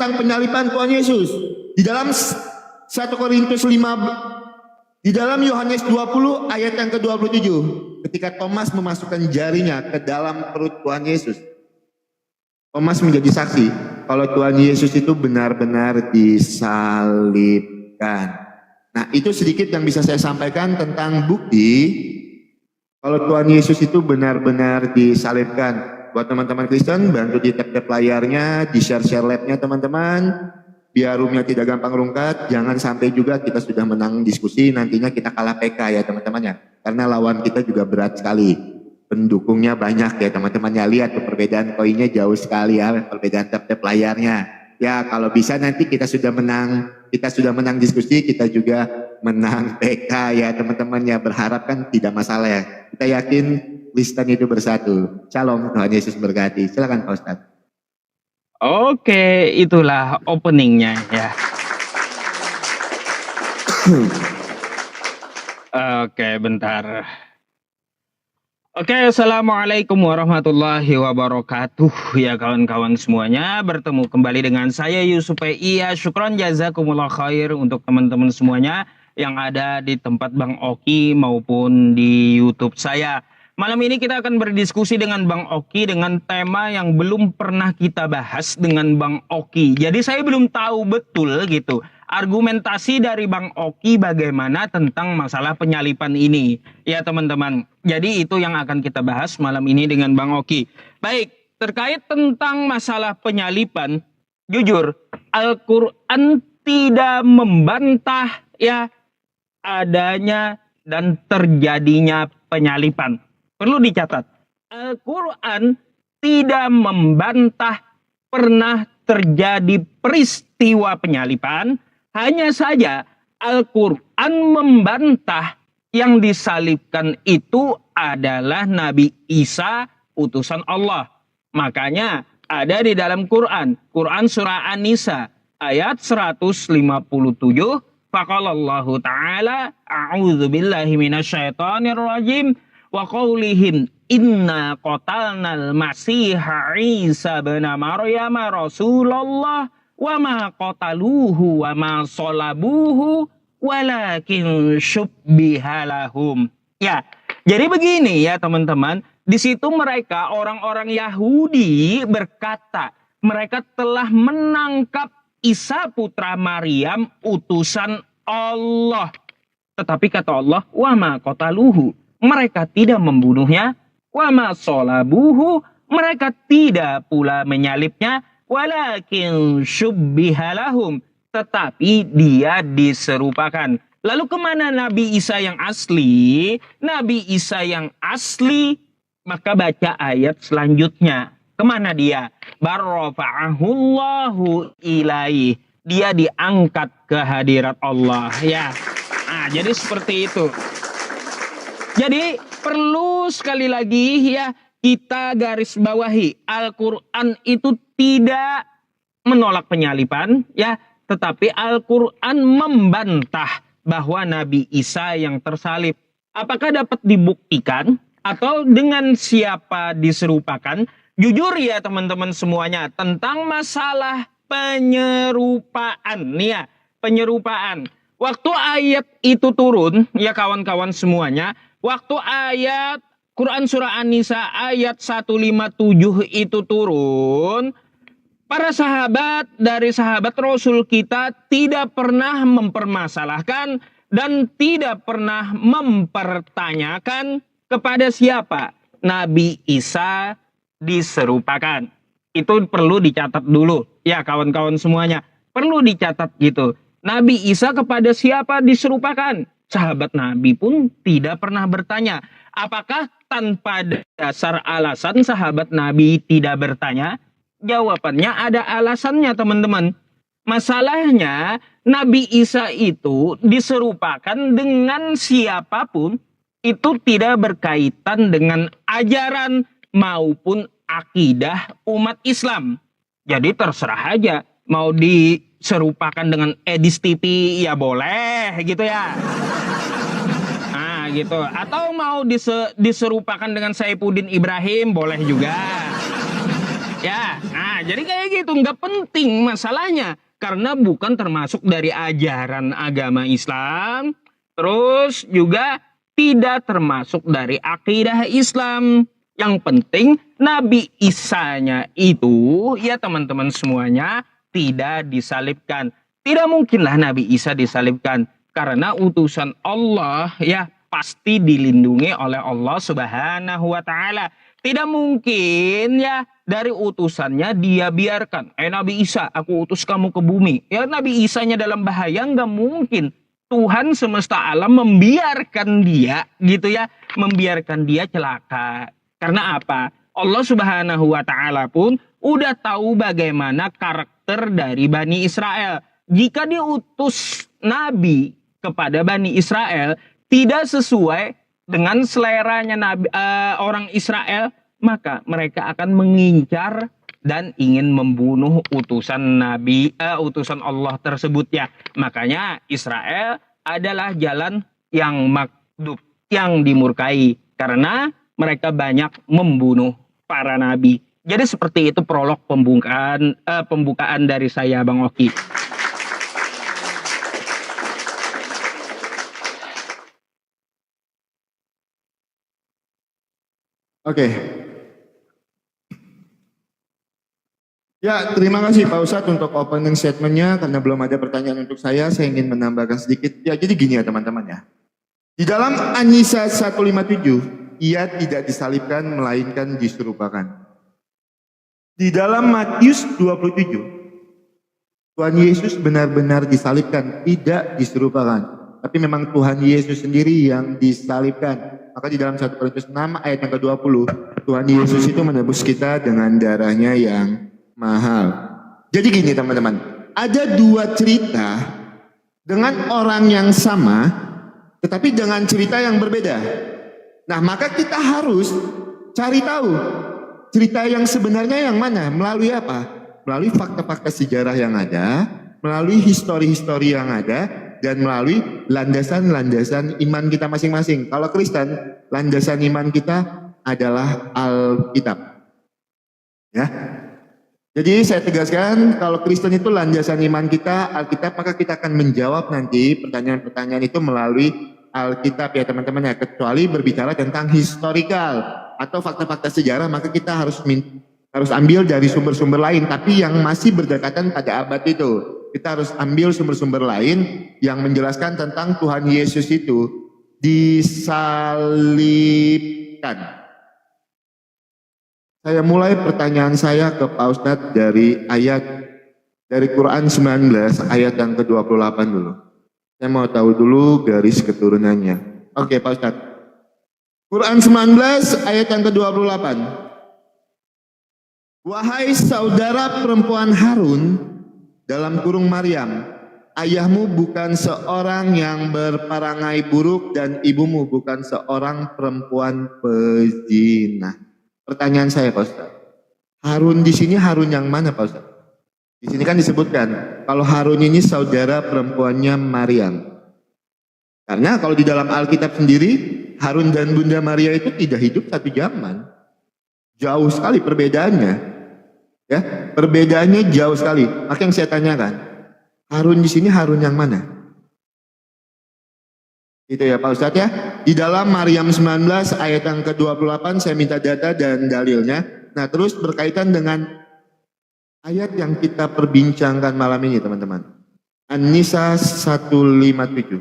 tentang penyaliban Tuhan Yesus. Di dalam 1 Korintus 5, di dalam Yohanes 20 ayat yang ke-27, ketika Thomas memasukkan jarinya ke dalam perut Tuhan Yesus, Thomas menjadi saksi kalau Tuhan Yesus itu benar-benar disalibkan. Nah, itu sedikit yang bisa saya sampaikan tentang bukti kalau Tuhan Yesus itu benar-benar disalibkan. Buat teman-teman Kristen, bantu di tap-tap layarnya, di share-share labnya teman-teman, biar roomnya tidak gampang rungkat. Jangan sampai juga kita sudah menang diskusi, nantinya kita kalah PK ya teman-teman ya. Karena lawan kita juga berat sekali. Pendukungnya banyak ya teman-temannya. Lihat perbedaan koinnya jauh sekali ya, perbedaan tap-tap layarnya. Ya kalau bisa nanti kita sudah menang diskusi, kita juga menang PK ya teman-teman ya. Berharap kan tidak masalah ya. Kita yakin Kristen itu bersatu. Shalom, Tuhan Yesus berkati. Silakan Pak Ustadz. Oke, itulah openingnya ya. Oke, bentar. Oke, assalamualaikum warahmatullahi wabarakatuh. Ya kawan-kawan semuanya, bertemu kembali dengan saya Yusuf Iya. Syukron jazakumullah khair untuk teman-teman semuanya yang ada di tempat Bang Oki maupun di YouTube saya. Malam ini kita akan berdiskusi dengan Bang Oki dengan tema yang belum pernah kita bahas dengan Bang Oki. Jadi saya belum tahu betul gitu argumentasi dari Bang Oki bagaimana tentang masalah penyalipan ini. Ya teman-teman, jadi itu yang akan kita bahas malam ini dengan Bang Oki. Baik, terkait tentang masalah penyalipan, jujur Al-Quran tidak membantah ya adanya dan terjadinya penyalipan. Perlu dicatat, Al-Quran tidak membantah pernah terjadi peristiwa penyalipan. Hanya saja Al-Quran membantah yang disalibkan itu adalah Nabi Isa, utusan Allah. Makanya ada di dalam Quran surah An-Nisa ayat 157. Faqalallahu ta'ala a'udzubillahi minasyaitonirrajim wa qaulihim inna qatalnal masiha Isa bin Maryam Rasulullah wa ma qataluhu wa ma salabuhu walakin syubbiha lahum. Ya, jadi begini ya teman-teman, di situ mereka orang-orang Yahudi berkata mereka telah menangkap Isa putra Maryam utusan Allah. Tetapi kata Allah, wa ma qataluhu, mereka tidak membunuhnya, wa ma salabuhu, mereka tidak pula menyalibnya, walakin syubbiha lahum, tetapi dia diserupakan. Lalu kemana Nabi Isa yang asli? Nabi Isa yang asli, maka baca ayat selanjutnya. Kemana dia? Barrafa'ahullahu ilaih. Dia diangkat ke hadirat Allah. Ya. Nah, jadi seperti itu. Jadi perlu sekali lagi ya kita garis bawahi, Al-Quran itu tidak menolak penyalipan ya, tetapi Al-Quran membantah bahwa Nabi Isa yang tersalib. Apakah dapat dibuktikan atau dengan siapa diserupakan? Jujur ya teman-teman semuanya, tentang masalah penyerupaan nih ya, penyerupaan. Waktu ayat itu turun ya kawan-kawan semuanya, waktu ayat Quran surah An-Nisa ayat 157 itu turun, para sahabat dari sahabat Rasul kita tidak pernah mempermasalahkan dan tidak pernah mempertanyakan kepada siapa Nabi Isa diserupakan. Itu perlu dicatat dulu ya kawan-kawan semuanya, perlu dicatat gitu. Nabi Isa kepada siapa diserupakan? Sahabat Nabi pun tidak pernah bertanya. Apakah tanpa dasar alasan sahabat Nabi tidak bertanya? Jawabannya ada alasannya teman-teman. Masalahnya Nabi Isa itu diserupakan dengan siapapun, itu tidak berkaitan dengan ajaran maupun akidah umat Islam. Jadi terserah aja, mau diserupakan dengan Edis TV ya boleh gitu ya. Nah gitu. Atau mau diserupakan dengan Saifuddin Ibrahim boleh juga. Ya, nah jadi kayak gitu, nggak penting masalahnya. Karena bukan termasuk dari ajaran agama Islam. Terus juga tidak termasuk dari akidah Islam. Yang penting Nabi Isa-nya itu, ya teman-teman semuanya, tidak disalibkan. Tidak mungkinlah Nabi Isa disalibkan. Karena utusan Allah ya pasti dilindungi oleh Allah Subhanahu wa Ta'ala. Tidak mungkin ya dari utusannya dia biarkan. Nabi Isa, aku utus kamu ke bumi. Ya Nabi Isanya dalam bahaya, nggak mungkin. Tuhan semesta alam membiarkan dia gitu ya. Membiarkan dia celaka. Karena apa? Allah Subhanahu wa Ta'ala pun udah tahu bagaimana karakter dari Bani Israel. Jika diutus Nabi kepada Bani Israel tidak sesuai dengan seleranya orang Israel, maka mereka akan mengincar dan ingin membunuh utusan utusan Allah tersebut ya. Makanya Israel adalah jalan yang makdub, yang dimurkai karena mereka banyak membunuh para nabi. Jadi seperti itu prolog pembukaan dari saya, Bang Oki. Oke. Ya, terima kasih Pak Ustadz untuk opening statement-nya. Karena belum ada pertanyaan untuk saya ingin menambahkan sedikit. Ya, jadi gini ya teman-teman ya. Di dalam An-Nisa 157, ia tidak disalibkan melainkan diserupakan. Di dalam Matius 27, Tuhan Yesus benar-benar disalibkan, tidak diserupakan. Tapi memang Tuhan Yesus sendiri yang disalibkan. Maka di dalam 1 Korintus 6 ayat yang ke-20, Tuhan Yesus itu menebus kita dengan darahnya yang mahal. Jadi gini teman-teman, ada dua cerita dengan orang yang sama, tetapi dengan cerita yang berbeda. Nah maka kita harus cari tahu cerita yang sebenarnya yang mana, melalui apa? Melalui fakta-fakta sejarah yang ada, melalui histori-histori yang ada, dan melalui landasan-landasan iman kita masing-masing. Kalau Kristen, landasan iman kita adalah Alkitab. Ya. Jadi saya tegaskan, kalau Kristen itu landasan iman kita Alkitab, maka kita akan menjawab nanti pertanyaan-pertanyaan itu melalui Alkitab ya teman-teman ya. Kecuali berbicara tentang historical atau fakta-fakta sejarah, maka kita harus ambil dari sumber-sumber lain, tapi yang masih berdekatan pada abad itu. Kita harus ambil sumber-sumber lain yang menjelaskan tentang Tuhan Yesus itu disalibkan. Saya mulai pertanyaan saya ke Pak Ustadz dari Quran 19 ayat yang ke-28 dulu. Saya mau tahu dulu garis keturunannya. Oke Pak Ustadz. Quran 19 ayat yang ke-28. Wahai saudara perempuan Harun, dalam kurung Maryam, ayahmu bukan seorang yang berparangai buruk dan ibumu bukan seorang perempuan pezina. Pertanyaan saya Pak Ustaz, Harun di sini Harun yang mana Pak Ustaz? Di sini kan disebutkan kalau Harun ini saudara perempuannya Maryam. Karena kalau di dalam Alkitab sendiri Harun dan Bunda Maria itu tidak hidup satu zaman. Jauh sekali perbedaannya. Ya, perbedaannya jauh sekali. Maka yang saya tanyakan, Harun di sini Harun yang mana? Itu ya Pak Ustadz ya. Di dalam Maryam 19 ayat yang ke-28 saya minta data dan dalilnya. Nah, terus berkaitan dengan ayat yang kita perbincangkan malam ini teman-teman. An-Nisa 157.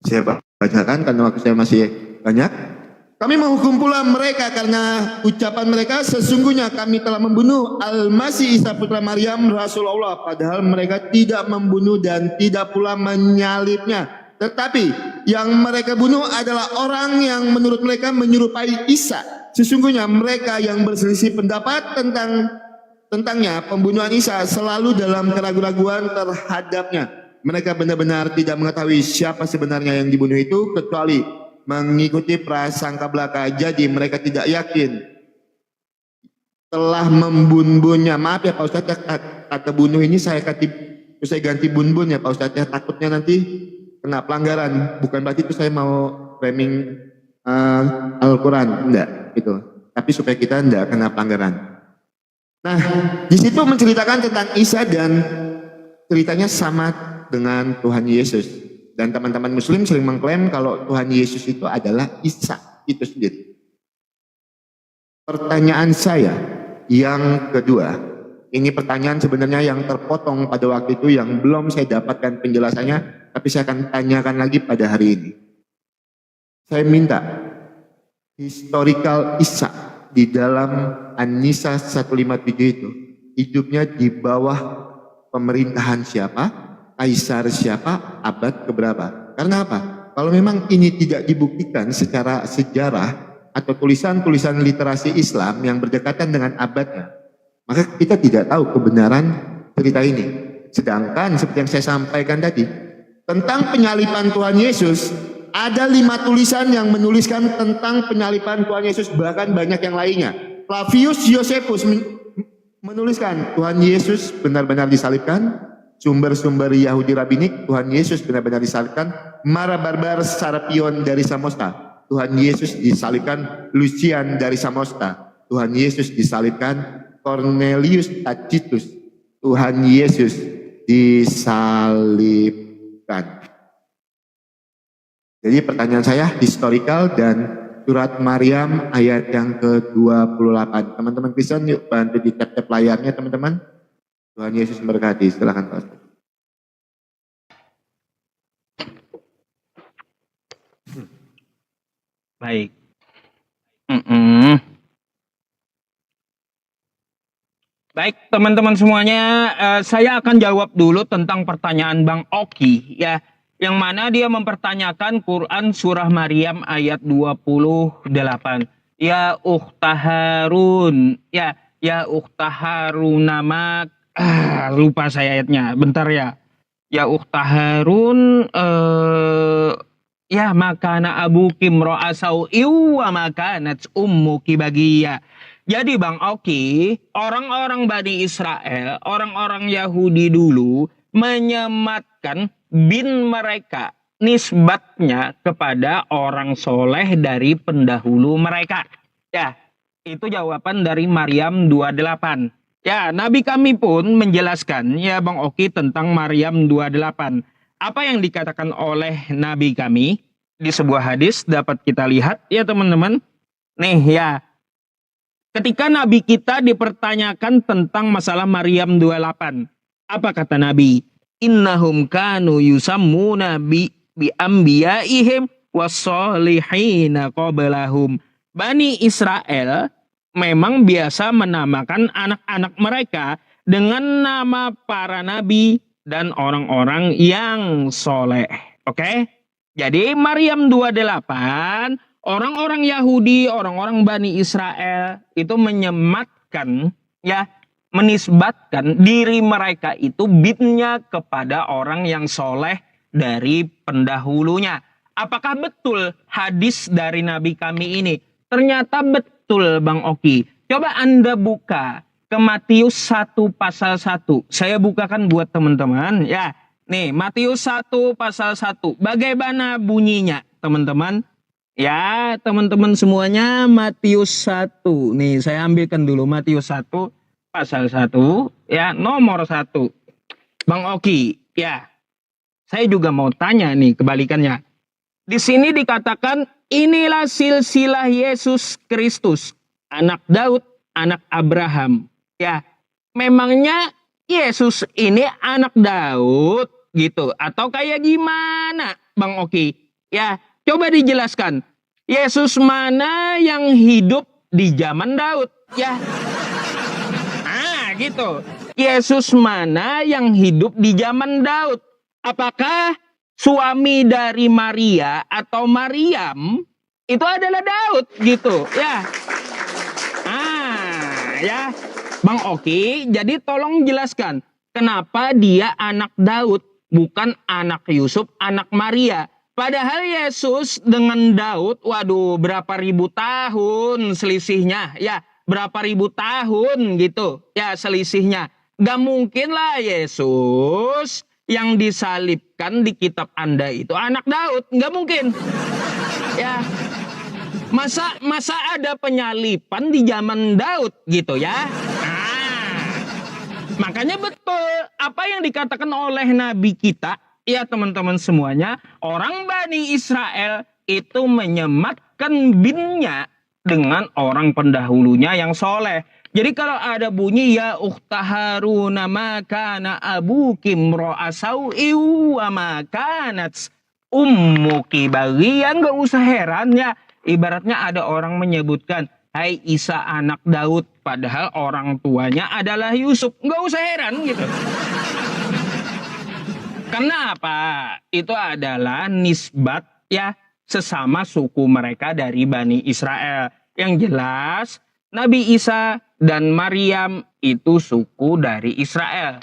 Saya bacakan karena waktu saya masih banyak. Kami menghukum pula mereka karena ucapan mereka, sesungguhnya kami telah membunuh Al-Masih Isa putra Maryam Rasulullah, padahal mereka tidak membunuh dan tidak pula menyalibnya. Tetapi yang mereka bunuh adalah orang yang menurut mereka menyerupai Isa. Sesungguhnya mereka yang berselisih pendapat tentangnya pembunuhan Isa selalu dalam keraguan-raguan terhadapnya. Mereka benar-benar tidak mengetahui siapa sebenarnya yang dibunuh itu kecuali mengikuti prasangka belaka. Jadi mereka tidak yakin telah membunuhnya. Maaf ya Pak Ustadz, kata bunuh ini saya ganti bun-bun ya Pak Ustadz ya. Takutnya nanti kena pelanggaran. Bukan berarti itu saya mau framing Al-Quran, enggak gitu. Tapi supaya kita enggak kena pelanggaran. Nah, di situ menceritakan tentang Isa dan ceritanya sama dengan Tuhan Yesus. Dan teman-teman Muslim sering mengklaim kalau Tuhan Yesus itu adalah Isa itu sendiri. Pertanyaan saya yang kedua, ini pertanyaan sebenarnya yang terpotong pada waktu itu yang belum saya dapatkan penjelasannya, tapi saya akan tanyakan lagi pada hari ini. Saya minta historical Isa di dalam An-Nisa 157 itu, hidupnya di bawah pemerintahan siapa, kaisar siapa, abad keberapa. Karena apa? Kalau memang ini tidak dibuktikan secara sejarah atau tulisan-tulisan literasi Islam yang berdekatan dengan abadnya, maka kita tidak tahu kebenaran cerita ini. Sedangkan seperti yang saya sampaikan tadi, tentang penyaliban Tuhan Yesus, ada 5 tulisan yang menuliskan tentang penyaliban Tuhan Yesus, bahkan banyak yang lainnya. Flavius Josephus menuliskan Tuhan Yesus benar-benar disalibkan. Sumber-sumber Yahudi Rabinik, Tuhan Yesus benar-benar disalibkan. Mara Barbar Serapion dari Samosta, Tuhan Yesus disalibkan. Lucian dari Samosta, Tuhan Yesus disalibkan. Cornelius Tacitus, Tuhan Yesus disalibkan. Jadi pertanyaan saya historical dan surat Maryam ayat yang ke-28. Teman-teman Kristen yuk bantu di tap-tap layarnya teman-teman. Tuhan Yesus memberkati. Silakan Pastor. Baik. Baik teman-teman semuanya, saya akan jawab dulu tentang pertanyaan Bang Oki ya, yang mana dia mempertanyakan Quran surah Maryam ayat 28. Ya ukhta Harun, ya ukhta Harun nama lupa saya ayatnya, bentar ya. Ya ukhta Harun, ya makana abuki mro'a sau'iw wa makanat ummuki bagiya. Jadi Bang Oki, orang-orang Bani Israel, orang-orang Yahudi dulu menyematkan bin mereka, nisbatnya kepada orang soleh dari pendahulu mereka. Ya, itu jawaban dari Maryam 28. Ya, Nabi kami pun menjelaskan ya Bang Oki tentang Maryam 28. Apa yang dikatakan oleh Nabi kami di sebuah hadis dapat kita lihat ya teman-teman. Nih ya, ketika Nabi kita dipertanyakan tentang masalah Maryam 28. Apa kata Nabi? Innahum kanu yusammuna bi anbiyaihim wassolihina qablahum. Bani Israel memang biasa menamakan anak-anak mereka dengan nama para nabi dan orang-orang yang soleh. Oke? Jadi Maryam 28, orang-orang Yahudi, orang-orang Bani Israel itu menyematkan, ya, menisbatkan diri mereka itu binnya kepada orang yang soleh dari pendahulunya. Apakah betul hadis dari Nabi kami ini? Ternyata betul Bang Oki. Coba Anda buka ke Matius 1 pasal 1. Saya bukakan buat teman-teman ya. Nih Matius 1 pasal 1. Bagaimana bunyinya teman-teman? Ya teman-teman semuanya Matius 1. Nih saya ambilkan dulu Matius 1 pasal 1 ya nomor 1. Bang Oki ya. Saya juga mau tanya nih kebalikannya. Di sini dikatakan inilah silsilah Yesus Kristus, anak Daud, anak Abraham. Ya, memangnya Yesus ini anak Daud gitu atau kayak gimana, Bang Oki? Ya, coba dijelaskan. Yesus mana yang hidup di zaman Daud? Ya. Gitu. Yesus mana yang hidup di zaman Daud? Apakah suami dari Maria atau Maryam itu adalah Daud gitu ya? Ya Bang Oki, jadi tolong jelaskan kenapa dia anak Daud bukan anak Yusuf, anak Maria. Padahal Yesus dengan Daud, waduh berapa ribu tahun selisihnya ya, berapa ribu tahun gitu ya selisihnya. Gak mungkin lah Yesus yang disalibkan di kitab Anda itu anak Daud, nggak mungkin. Ya, masa ada penyalipan di zaman Daud gitu ya? Makanya betul apa yang dikatakan oleh Nabi kita, ya teman-teman semuanya, orang Bani Israel itu menyematkan binnya dengan orang pendahulunya yang soleh. Jadi kalau ada bunyi ya ukhta Haruna makana abuki mra'a sau'in wa makanat ummuki baghiyan, nggak usah heran ya. Ibaratnya ada orang menyebutkan hai Isa anak Daud, padahal orang tuanya adalah Yusuf. Nggak usah heran gitu. Karena apa? Itu adalah nisbat ya sesama suku mereka dari Bani Israel. Yang jelas Nabi Isa dan Maryam itu suku dari Israel.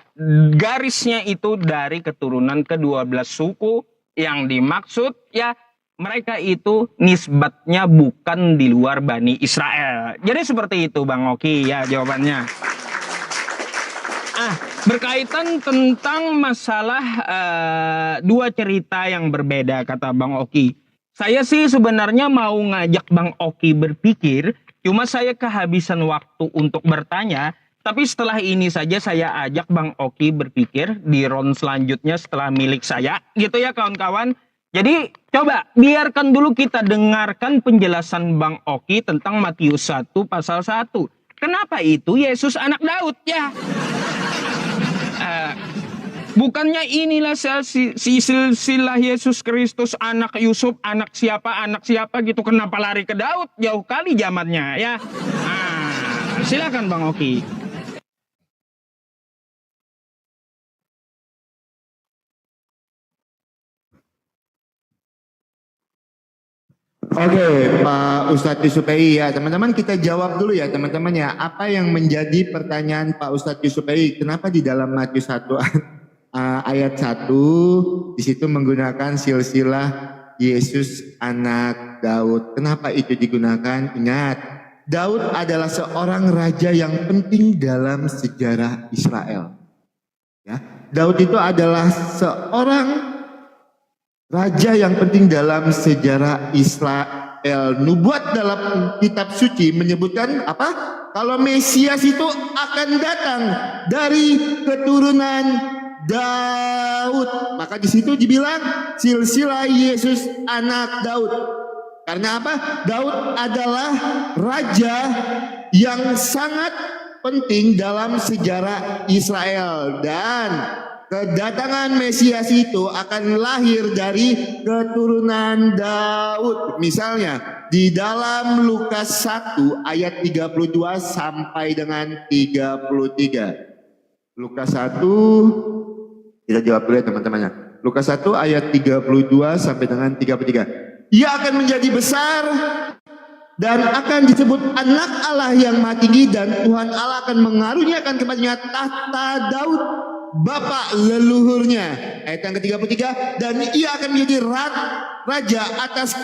Garisnya itu dari keturunan ke-12 suku yang dimaksud ya mereka itu nisbatnya bukan di luar Bani Israel. Jadi seperti itu Bang Oki ya jawabannya. Berkaitan tentang masalah dua cerita yang berbeda kata Bang Oki. Saya sih sebenarnya mau ngajak Bang Oki berpikir, cuma saya kehabisan waktu untuk bertanya. Tapi setelah ini saja saya ajak Bang Oki berpikir di round selanjutnya setelah milik saya. Gitu ya kawan-kawan. Jadi coba biarkan dulu kita dengarkan penjelasan Bang Oki tentang Matius 1 pasal 1. Kenapa itu Yesus anak Daud ya? Bukannya inilah silsilah Yesus Kristus anak Yusuf, anak siapa gitu. Kenapa lari ke Daud? Jauh kali zamannya ya. Silakan Bang Oki. Oke, Pak Ustadz Yusupei ya, teman-teman kita jawab dulu ya teman-teman ya. Apa yang menjadi pertanyaan Pak Ustadz Yusupei? Kenapa di dalam Matius 1 ayat 1 di situ menggunakan silsilah Yesus anak Daud? Kenapa itu digunakan? Ingat, Daud adalah seorang raja yang penting dalam sejarah Israel. Ya, Daud itu adalah seorang raja yang penting dalam sejarah Israel. Nubuat dalam kitab suci menyebutkan apa? Kalau Mesias itu akan datang dari keturunan Daud. Maka di situ dibilang silsilah Yesus anak Daud. Karena apa? Daud adalah raja yang sangat penting dalam sejarah Israel, dan kedatangan Mesias itu akan lahir dari keturunan Daud. Misalnya di dalam Lukas 1 ayat 32 sampai dengan 33. Lukas 1 kita jawab dulu ya teman-temannya. Lukas 1 ayat 32 sampai dengan 33. Ia akan menjadi besar dan akan disebut anak Allah yang Maha Tinggi, dan Tuhan Allah akan mengaruniakan kepadanya tahta Daud bapak leluhurnya. Ayat yang ke-33, dan ia akan menjadi raja atas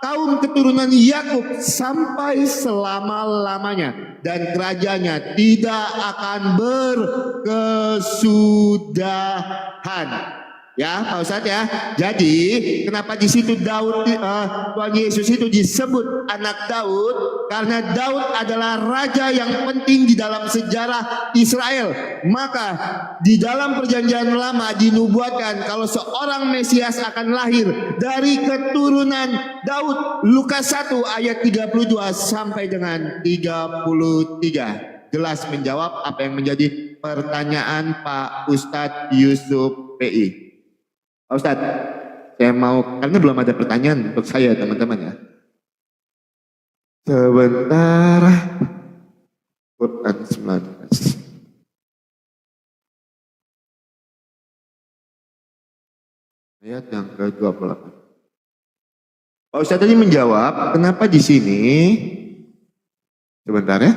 kaum keturunan Yakub sampai selama-lamanya, dan kerajaannya tidak akan berkesudahan. Ya, Pak Ustadz ya. Jadi, kenapa di situ Tuhan Yesus itu disebut anak Daud? Karena Daud adalah raja yang penting di dalam sejarah Israel. Maka di dalam perjanjian lama dinubuatkan kalau seorang Mesias akan lahir dari keturunan Daud. Lukas 1 ayat 32 sampai dengan 33. Jelas menjawab apa yang menjadi pertanyaan Pak Ustadz Yusuf PI. Pak Ustadz, saya mau, karena belum ada pertanyaan untuk saya teman-teman ya. Sebentar. Quran 19. Ayat yang ke-28. Pak Ustadz tadi menjawab, kenapa di sini? Sebentar ya.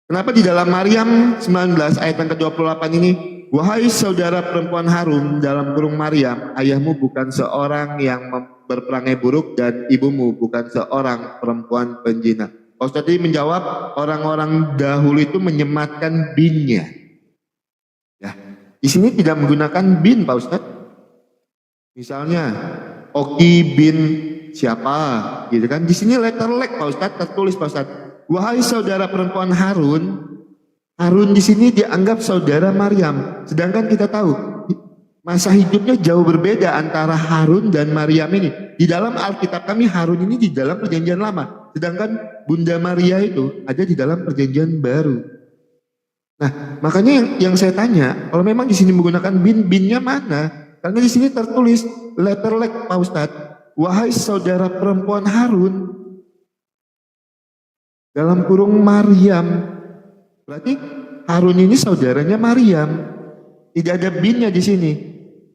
Kenapa di dalam Maryam 19 ayat yang ke-28 ini, wahai saudara perempuan Harun, dalam kurung Maryam, ayahmu bukan seorang yang berperangai buruk dan ibumu bukan seorang perempuan penjina. Pak Ustadz tadi menjawab, orang-orang dahulu itu menyematkan binnya. Ya, di sini tidak menggunakan bin Pak Ustadz. Misalnya Oki bin siapa, gitu kan? Di sini letter lek Pak Ustadz, tertulis Pak Ustadz. Wahai saudara perempuan Harun, Harun di sini dianggap saudara Maryam. Sedangkan kita tahu masa hidupnya jauh berbeda antara Harun dan Maryam ini. Di dalam Alkitab kami Harun ini di dalam perjanjian lama. Sedangkan Bunda Maria itu ada di dalam perjanjian baru. Nah, makanya yang saya tanya, kalau memang di sini menggunakan binnya mana? Karena di sini tertulis letter like Pak Ustadz, wahai saudara perempuan Harun, dalam kurung Maryam. Berarti Harun ini saudaranya Maryam. Tidak ada binnya di sini.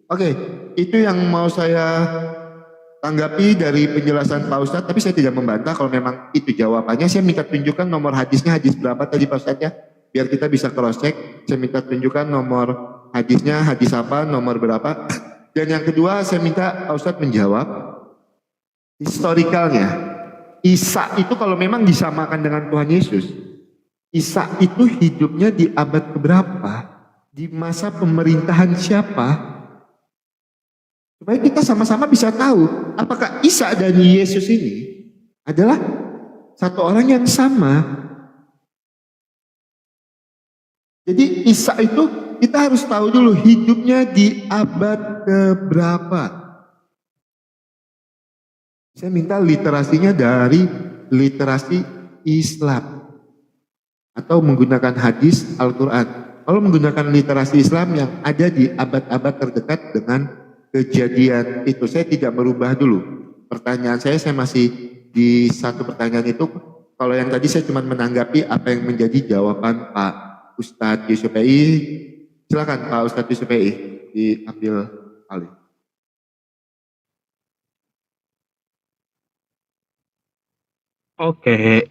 Oke, itu yang mau saya tanggapi dari penjelasan Pak Ustadz. Tapi saya tidak membantah kalau memang itu jawabannya. Saya minta tunjukkan nomor hadisnya, hadis berapa tadi Pak Ustadz ya? Biar kita bisa cross check. Saya minta tunjukkan nomor hadisnya, hadis apa, nomor berapa. Dan yang kedua saya minta Pak Ustadz menjawab historikalnya. Isa itu kalau memang disamakan dengan Tuhan Yesus, Isa itu hidupnya di abad keberapa? Di masa pemerintahan siapa? Supaya kita sama-sama bisa tahu apakah Isa dan Yesus ini adalah satu orang yang sama. Jadi Isa itu kita harus tahu dulu hidupnya di abad keberapa. Saya minta literasinya dari literasi Islam atau menggunakan hadis Al-Quran. Kalau menggunakan literasi Islam yang ada di abad-abad terdekat dengan kejadian itu, saya tidak merubah dulu. Pertanyaan saya masih di satu pertanyaan itu. Kalau yang tadi saya cuma menanggapi apa yang menjadi jawaban Pak Ustadz Yusuf PI. Silakan Pak Ustadz Yusuf PI diambil alih. Oke.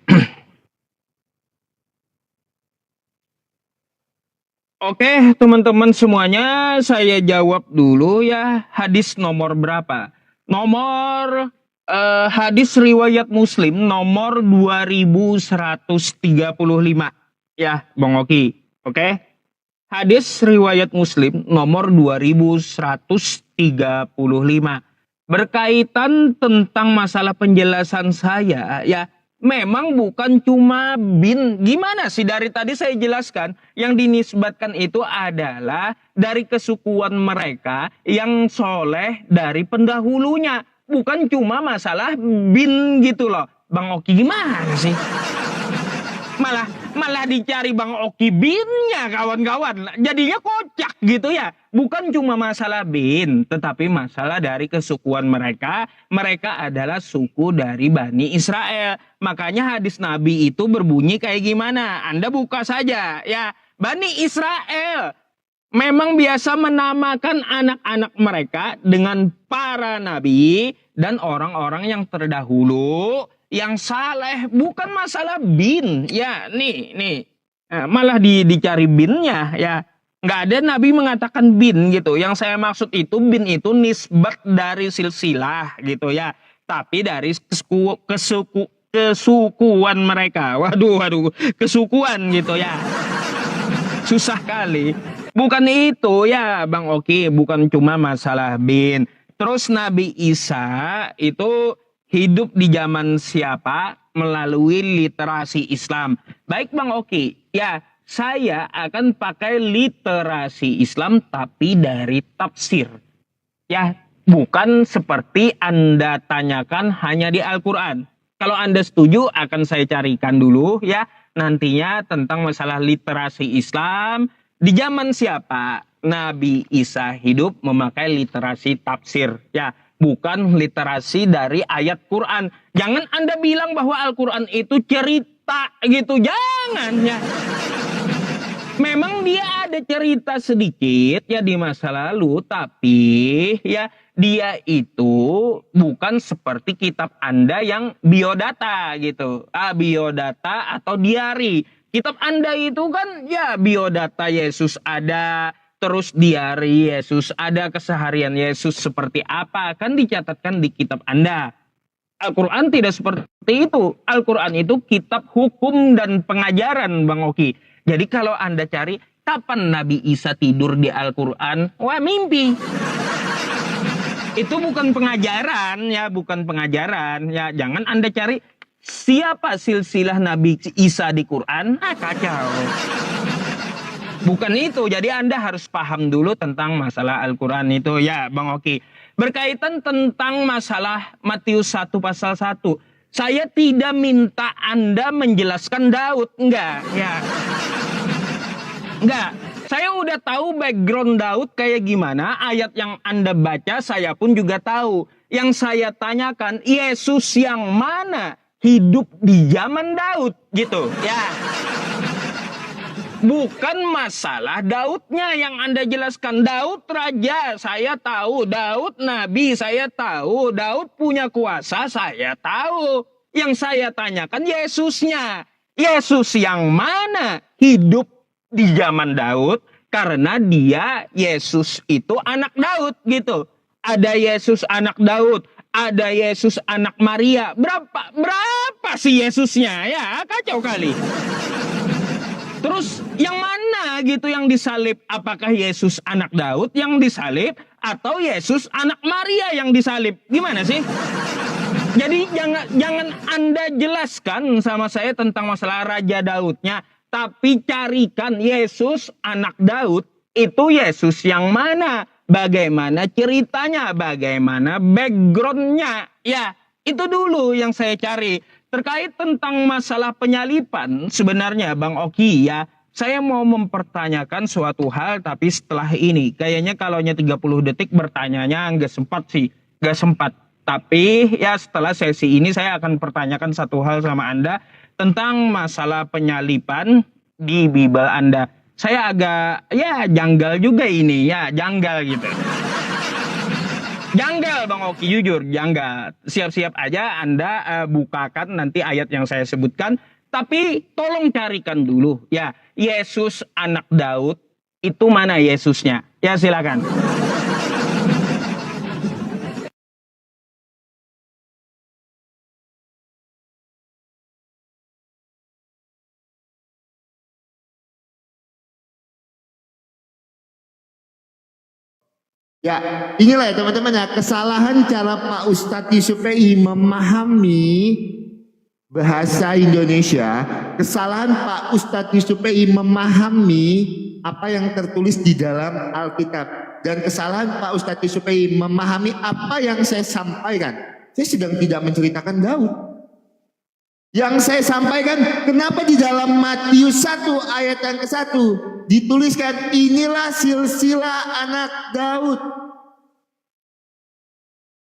Oke, teman-teman semuanya, saya jawab dulu ya. Hadis nomor berapa? Nomor hadis riwayat Muslim nomor 2135. Ya, Bang Oki. Oke. Hadis riwayat Muslim nomor 2135. Berkaitan tentang masalah penjelasan saya ya. Memang bukan cuma bin. Gimana sih dari tadi saya jelaskan yang dinisbatkan itu adalah dari kesukuan mereka yang soleh dari pendahulunya. Bukan cuma masalah bin gitu loh. Bang Oki gimana sih? Malah dicari Bang Oki binnya kawan-kawan. Jadinya kocak gitu ya. Bukan cuma masalah bin, tetapi masalah dari kesukuan mereka. Mereka adalah suku dari Bani Israel. Makanya hadis Nabi itu berbunyi kayak gimana? Anda buka saja ya. Bani Israel memang biasa menamakan anak-anak mereka dengan para nabi dan orang-orang yang terdahulu yang saleh, bukan masalah bin ya. Nih malah dicari binnya ya. Nggak ada nabi mengatakan bin gitu. Yang saya maksud itu bin itu nisbat dari silsilah gitu ya, tapi dari kesukuan mereka. Waduh kesukuan gitu ya. Susah kali. Bukan itu ya Bang Oki, bukan cuma masalah bin. Terus Nabi Isa itu hidup di zaman siapa? Melalui literasi Islam. Baik Bang Oki, ya saya akan pakai literasi Islam tapi dari tafsir. Ya, bukan seperti Anda tanyakan hanya di Al-Quran. Kalau Anda setuju akan saya carikan dulu ya nantinya tentang masalah literasi Islam. Di zaman siapa Nabi Isa hidup memakai literasi tafsir ya. Bukan literasi dari ayat Quran. Jangan Anda bilang bahwa Al-Quran itu cerita gitu. Jangan ya. Memang dia ada cerita sedikit ya di masa lalu. Tapi ya dia itu bukan seperti kitab Anda yang biodata gitu. Biodata atau diari. Kitab Anda itu kan ya biodata Yesus ada. Terus diari Yesus, ada keseharian Yesus seperti apa, kan dicatatkan di kitab Anda. Al-Quran tidak seperti itu. Al-Quran itu kitab hukum dan pengajaran Bang Oki. Jadi kalau Anda cari, kapan Nabi Isa tidur di Al-Quran? Wah mimpi. Itu bukan pengajaran ya, bukan pengajaran ya. Jangan Anda cari siapa silsilah Nabi Isa di Quran? Kacau. Bukan itu, jadi Anda harus paham dulu tentang masalah Al-Quran itu ya Bang Oki. Berkaitan tentang masalah Matius 1 pasal 1. Saya tidak minta Anda menjelaskan Daud, enggak, ya. Enggak, saya udah tahu background Daud kayak gimana, ayat yang Anda baca saya pun juga tahu. Yang saya tanyakan, Yesus yang mana hidup di zaman Daud, gitu, ya. Bukan masalah Daudnya yang Anda jelaskan. Daud raja, saya tahu. Daud nabi, saya tahu. Daud punya kuasa, saya tahu. Yang saya tanyakan Yesusnya. Yesus yang mana hidup di zaman Daud? Karena dia, Yesus itu anak Daud gitu. Ada Yesus anak Daud. Ada Yesus anak Maria. Berapa sih Yesusnya? Ya, kacau kali. Terus yang mana gitu yang disalib? Apakah Yesus anak Daud yang disalib atau Yesus anak Maria yang disalib? Gimana sih? Jadi jangan Anda jelaskan sama saya tentang masalah Raja Daudnya, tapi carikan Yesus anak Daud itu Yesus yang mana? Bagaimana ceritanya? Bagaimana backgroundnya? Ya, itu dulu yang saya cari. Terkait tentang masalah penyalipan, sebenarnya Bang Oki ya, saya mau mempertanyakan suatu hal tapi setelah ini. Kayaknya kalau 30 detik bertanyanya nggak sempat sih, nggak sempat. Tapi ya setelah sesi ini saya akan pertanyakan satu hal sama Anda tentang masalah penyalipan di Bible Anda. Saya agak ya janggal juga ini ya, janggal gitu. Janggal Bang Oki, jujur janggal. Siap-siap aja Anda bukakan nanti ayat yang saya sebutkan. Tapi tolong carikan dulu ya, Yesus anak Daud itu mana Yesusnya? Ya silakan. Ya, inilah ya teman-teman ya, kesalahan cara Pak Ustadz Yusuf Pei memahami bahasa Indonesia, kesalahan Pak Ustadz Yusuf Pei memahami apa yang tertulis di dalam Alkitab, dan kesalahan Pak Ustadz Yusuf Pei memahami apa yang saya sampaikan. Saya sedang tidak menceritakan Daud. Yang saya sampaikan, kenapa di dalam Matius 1 ayat yang ke-1 dituliskan inilah silsilah anak Daud.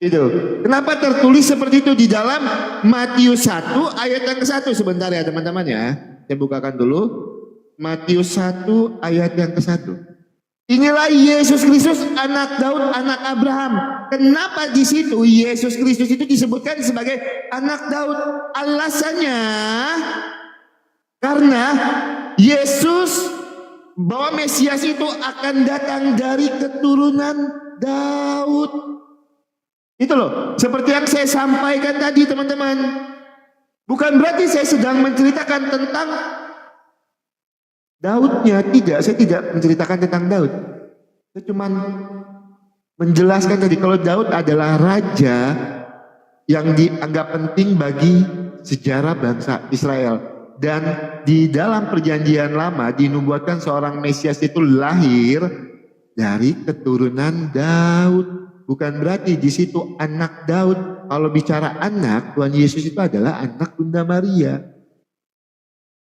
Itu. Kenapa tertulis seperti itu di dalam Matius 1 ayat yang ke-1? Sebentar ya teman-teman ya. Saya bukakan dulu. Matius 1 ayat yang ke-1. Inilah Yesus Kristus anak Daud, anak Abraham. Kenapa di situ Yesus Kristus itu disebutkan sebagai anak Daud? Alasannya karena Yesus bahwa Mesias itu akan datang dari keturunan Daud. Itu loh, seperti yang saya sampaikan tadi teman-teman. Bukan berarti saya sedang menceritakan tentang Daudnya, tidak, saya tidak menceritakan tentang Daud. Saya cuma menjelaskan tadi kalau Daud adalah raja yang dianggap penting bagi sejarah bangsa Israel. Dan di dalam perjanjian lama dinubuatkan seorang Mesias itu lahir dari keturunan Daud. Bukan berarti di situ anak Daud. Kalau bicara anak, Tuhan Yesus itu adalah anak Bunda Maria.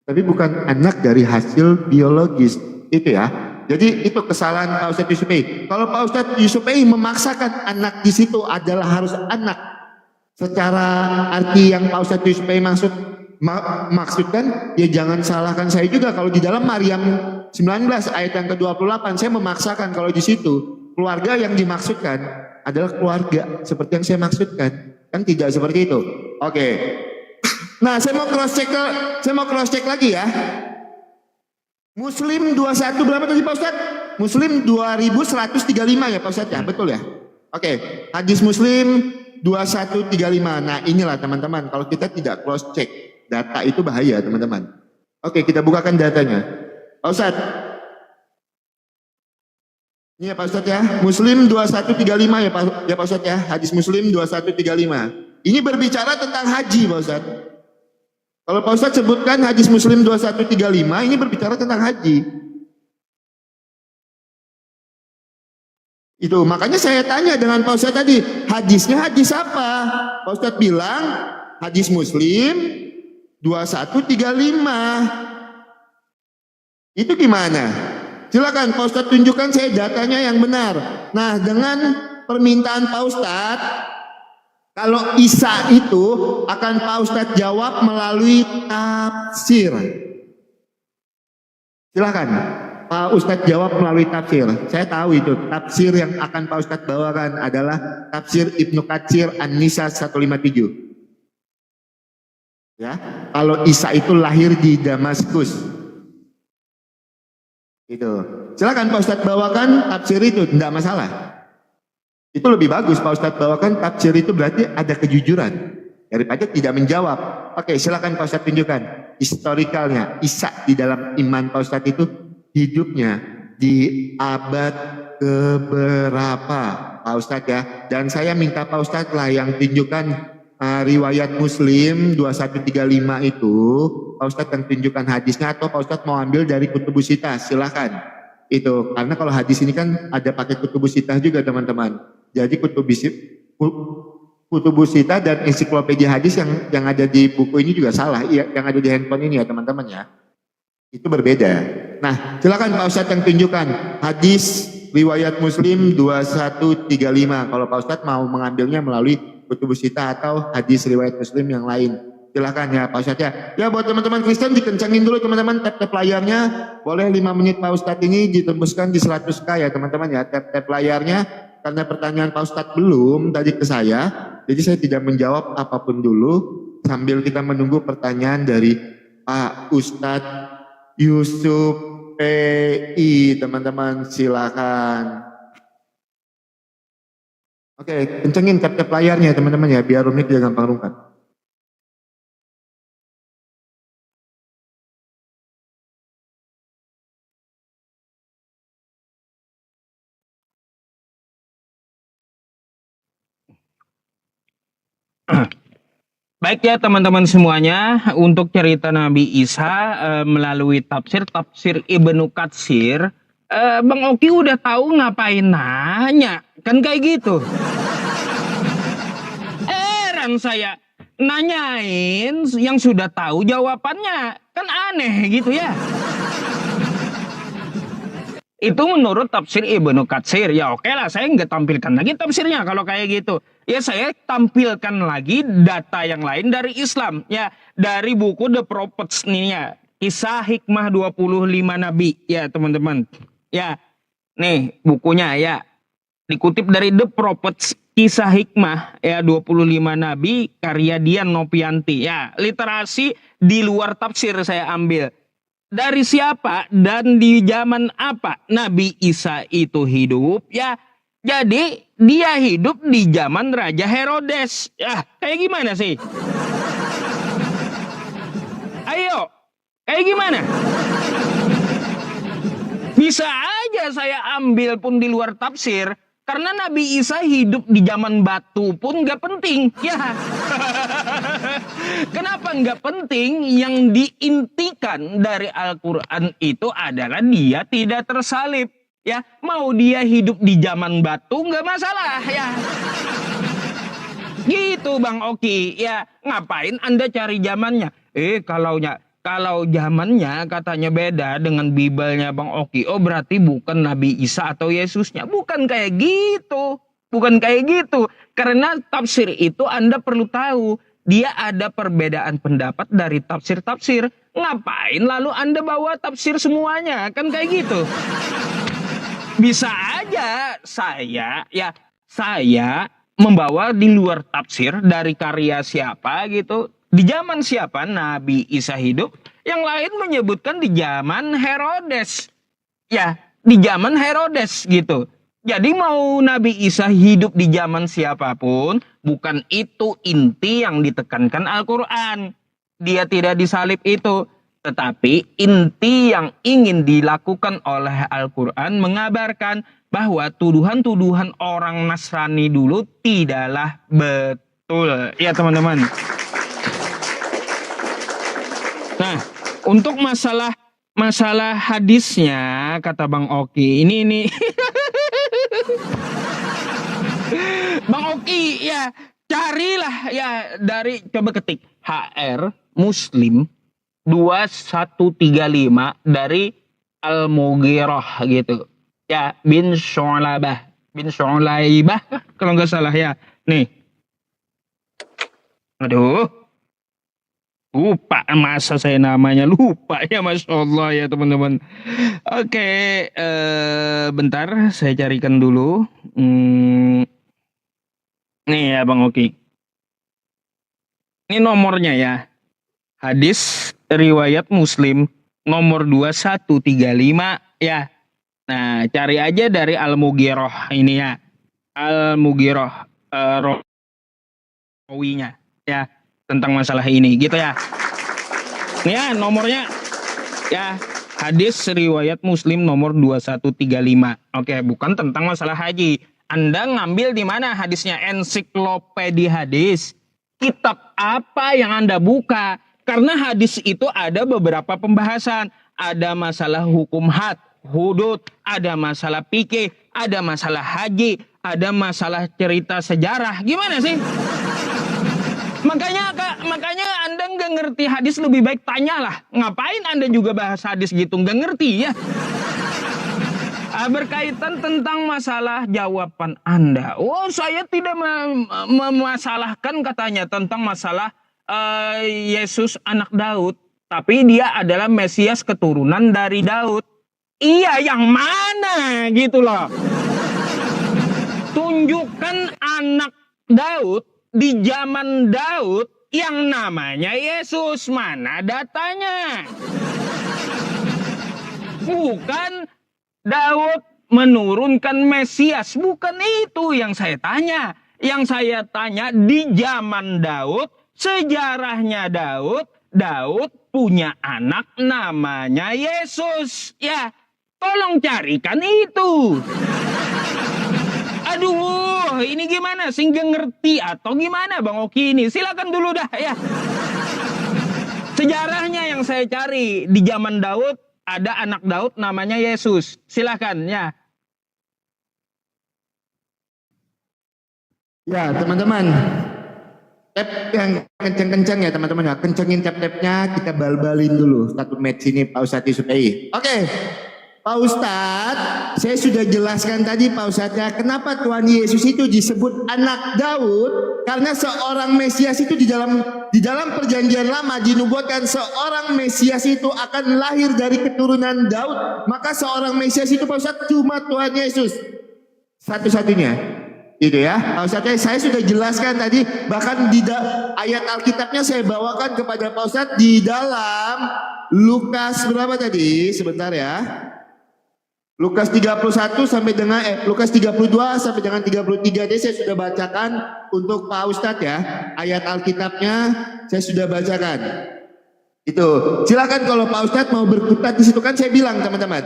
Tapi bukan anak dari hasil biologis, itu ya. Jadi itu kesalahan Pak Ustadz Yusuf Pei. Kalau Pak Ustadz Yusuf Pei memaksakan anak di situ adalah harus anak, secara arti yang Pak Ustadz Yusuf Pei maksudkan, ya jangan salahkan saya juga kalau di dalam Maryam 19 ayat yang ke-28 saya memaksakan kalau di situ keluarga yang dimaksudkan adalah keluarga seperti yang saya maksudkan. Kan tidak seperti itu. Oke. Nah, saya mau cross check lagi ya. Muslim 21 berapa tadi Pak Ustadz? Muslim 2135 ya Pak Ustadz ya, betul ya? Oke, hadis Muslim 2135. Nah, inilah teman-teman, kalau kita tidak cross check data itu bahaya teman-teman. Oke, kita bukakan datanya. Pak Ustadz. Ini ya Pak Ustadz ya, Muslim 2135 ya Pak, Ustadz ya, hadis Muslim 2135. Ini berbicara tentang haji Pak Ustadz. Kalau Pak Ustadz sebutkan hadis Muslim 2135 ini berbicara tentang haji. Itu makanya saya tanya dengan Pak Ustadz tadi, hadisnya hadis apa? Pak Ustadz bilang hadis Muslim 2135. Itu gimana? Silakan Pak Ustadz tunjukkan saya datanya yang benar. Nah, dengan permintaan Pak Ustadz, kalau Isa itu akan Pak Ustadz jawab melalui tafsir. Silakan Pak Ustadz jawab melalui tafsir. Saya tahu itu tafsir yang akan Pak Ustadz bawakan adalah tafsir Ibnu Katsir An-Nisa 157. Ya, kalau Isa itu lahir di Damaskus. Itu. Silakan Pak Ustadz bawakan tafsir itu, tidak masalah. Itu lebih bagus Pak Ustadz bawakan tafsir itu, berarti ada kejujuran daripada tidak menjawab. Oke, silakan Pak Ustadz tunjukkan historikalnya Isa di dalam iman Pak Ustadz itu hidupnya di abad keberapa Pak Ustadz ya. Dan saya minta Pak Ustadz lah yang tunjukkan riwayat Muslim 2135 itu, Pak Ustadz yang tunjukkan hadisnya, atau Pak Ustadz mau ambil dari Kutubus Sittah, silahkan. Itu, karena kalau hadis ini kan ada pakai Kutubus Sittah juga teman-teman. Jadi Kutubus Sittah dan ensiklopedia hadis yang ada di buku ini juga salah, yang ada di handphone ini ya teman-teman ya. Itu berbeda. Nah, silakan Pak Ustadz yang tunjukkan hadis riwayat Muslim 2135. Kalau Pak Ustadz mau mengambilnya melalui Kutubus Sittah atau hadis riwayat Muslim yang lain. Silakan ya Pak Ustadz ya. Ya buat teman-teman Kristen dikencangin dulu teman-teman tap-tap layarnya. Boleh 5 menit Pak Ustadz ini ditembuskan di 100k ya teman-teman ya. Tap-tap layarnya karena pertanyaan Pak Ustadz belum tadi ke saya. Jadi saya tidak menjawab apapun dulu sambil kita menunggu pertanyaan dari Pak Ustadz Yusuf PI teman-teman, silakan. Oke, kencengin tap-tap layarnya teman-teman ya, biar rumit dia gampang rungkat. Baik ya teman-teman semuanya, untuk cerita Nabi Isa melalui tafsir Ibnu Katsir, Bang Oki udah tahu ngapain nanya, kan kayak gitu. Heran saya, nanyain yang sudah tahu jawabannya, kan aneh gitu ya. Itu menurut tafsir Ibnu Katsir. Ya oke lah, saya nggak tampilkan lagi tafsirnya kalau kayak gitu. Ya saya tampilkan lagi data yang lain dari Islam. Ya dari buku The Prophets nih ya. Kisah Hikmah 25 Nabi. Ya teman-teman. Ya nih bukunya ya. Dikutip dari The Prophets Kisah Hikmah ya 25 Nabi karya Dian Nopianti. Ya literasi di luar tafsir saya ambil. Dari siapa dan di zaman apa Nabi Isa itu hidup? Ya, jadi dia hidup di zaman Raja Herodes. Ya, kayak gimana sih? Ayo, kayak gimana? Bisa aja saya ambil pun di luar tafsir. Karena Nabi Isa hidup di zaman batu pun nggak penting, ya. Kenapa nggak penting? Yang diintikan dari Al-Quran itu adalah dia tidak tersalib, ya. Mau dia hidup di zaman batu nggak masalah, ya. Gitu Bang Oki, ya. Ngapain Anda cari zamannya? Kalau zamannya katanya beda dengan Bibelnya Bang Oki, oh berarti bukan Nabi Isa atau Yesusnya. Bukan kayak gitu. Bukan kayak gitu. Karena tafsir itu Anda perlu tahu. Dia ada perbedaan pendapat dari tafsir-tafsir. Ngapain lalu Anda bawa tafsir semuanya? Kan kayak gitu. Bisa aja saya membawa di luar tafsir dari karya siapa gitu. Di zaman siapa Nabi Isa hidup? Yang lain menyebutkan di zaman Herodes. Ya, di zaman Herodes gitu. Jadi mau Nabi Isa hidup di zaman siapapun, bukan itu inti yang ditekankan Al-Quran. Dia tidak disalib itu. Tetapi inti yang ingin dilakukan oleh Al-Quran mengabarkan bahwa tuduhan-tuduhan orang Nasrani dulu tidaklah betul. Ya teman-teman. Untuk masalah hadisnya kata Bang Oki. Ini Bang Oki ya, carilah ya dari, coba ketik HR Muslim 2135 dari Al-Mughirah gitu. Ya, bin Syu'labah kalau nggak salah ya. Nih. Aduh. Lupa, masa saya namanya lupa ya, Masya Allah ya teman-teman. Oke, bentar saya carikan dulu. Nih ya Bang Oki. Ini nomornya ya. Hadis riwayat Muslim nomor 2135 ya. Nah, cari aja dari Al-Mughirah ini ya. Al-Mughirah rawinya ya, tentang masalah ini gitu ya. Nih ya nomornya ya, hadis riwayat Muslim nomor 2135. Oke, bukan tentang masalah haji. Anda ngambil di mana hadisnya? Ensiklopedia hadis. Kitab apa yang Anda buka? Karena hadis itu ada beberapa pembahasan. Ada masalah hukum had, hudud, ada masalah fikih, ada masalah haji, ada masalah cerita sejarah. Gimana sih? Makanya Anda nggak ngerti hadis, lebih baik tanyalah. Ngapain Anda juga bahas hadis gitu? Nggak ngerti ya? Berkaitan tentang masalah jawaban Anda. Oh, saya tidak memasalahkan katanya tentang masalah Yesus anak Daud. Tapi dia adalah Mesias keturunan dari Daud. Iya, yang mana gitu loh. Tunjukkan anak Daud di zaman Daud yang namanya Yesus. Mana datanya? Bukan Daud menurunkan Mesias. Bukan itu yang saya tanya. Yang saya tanya di zaman Daud, sejarahnya Daud punya anak namanya Yesus. Ya, tolong carikan itu. Aduh, ini gimana sih, nggak ngerti atau gimana Bang Oki ini? Silakan dulu dah ya. Sejarahnya yang saya cari, di zaman Daud ada anak Daud namanya Yesus. Silakan ya. Ya teman-teman, tap yang kenceng-kenceng ya teman-teman ya. Kencengin tap-tapnya, kita bal-balin dulu satu match ini Pak Ustadz disukai. Oke. Pak Ustadz, saya sudah jelaskan tadi Pak Ustadz ya, kenapa Tuhan Yesus itu disebut anak Daud? Karena seorang Mesias itu di dalam perjanjian lama dinubuatkan seorang Mesias itu akan lahir dari keturunan Daud. Maka seorang Mesias itu Pak Ustadz cuma Tuhan Yesus satu-satunya. Itu ya, Pak Ustadz, saya sudah jelaskan tadi, bahkan di ayat Alkitabnya saya bawakan kepada Pak Ustadz di dalam Lukas berapa tadi? Sebentar ya. Lukas 31 sampai dengan Lukas 32 sampai dengan 33 ini saya sudah bacakan untuk Pak Ustadz ya. Ayat Alkitabnya saya sudah bacakan. Itu. Silakan kalau Pak Ustadz mau berkutat di situ, kan saya bilang teman-teman.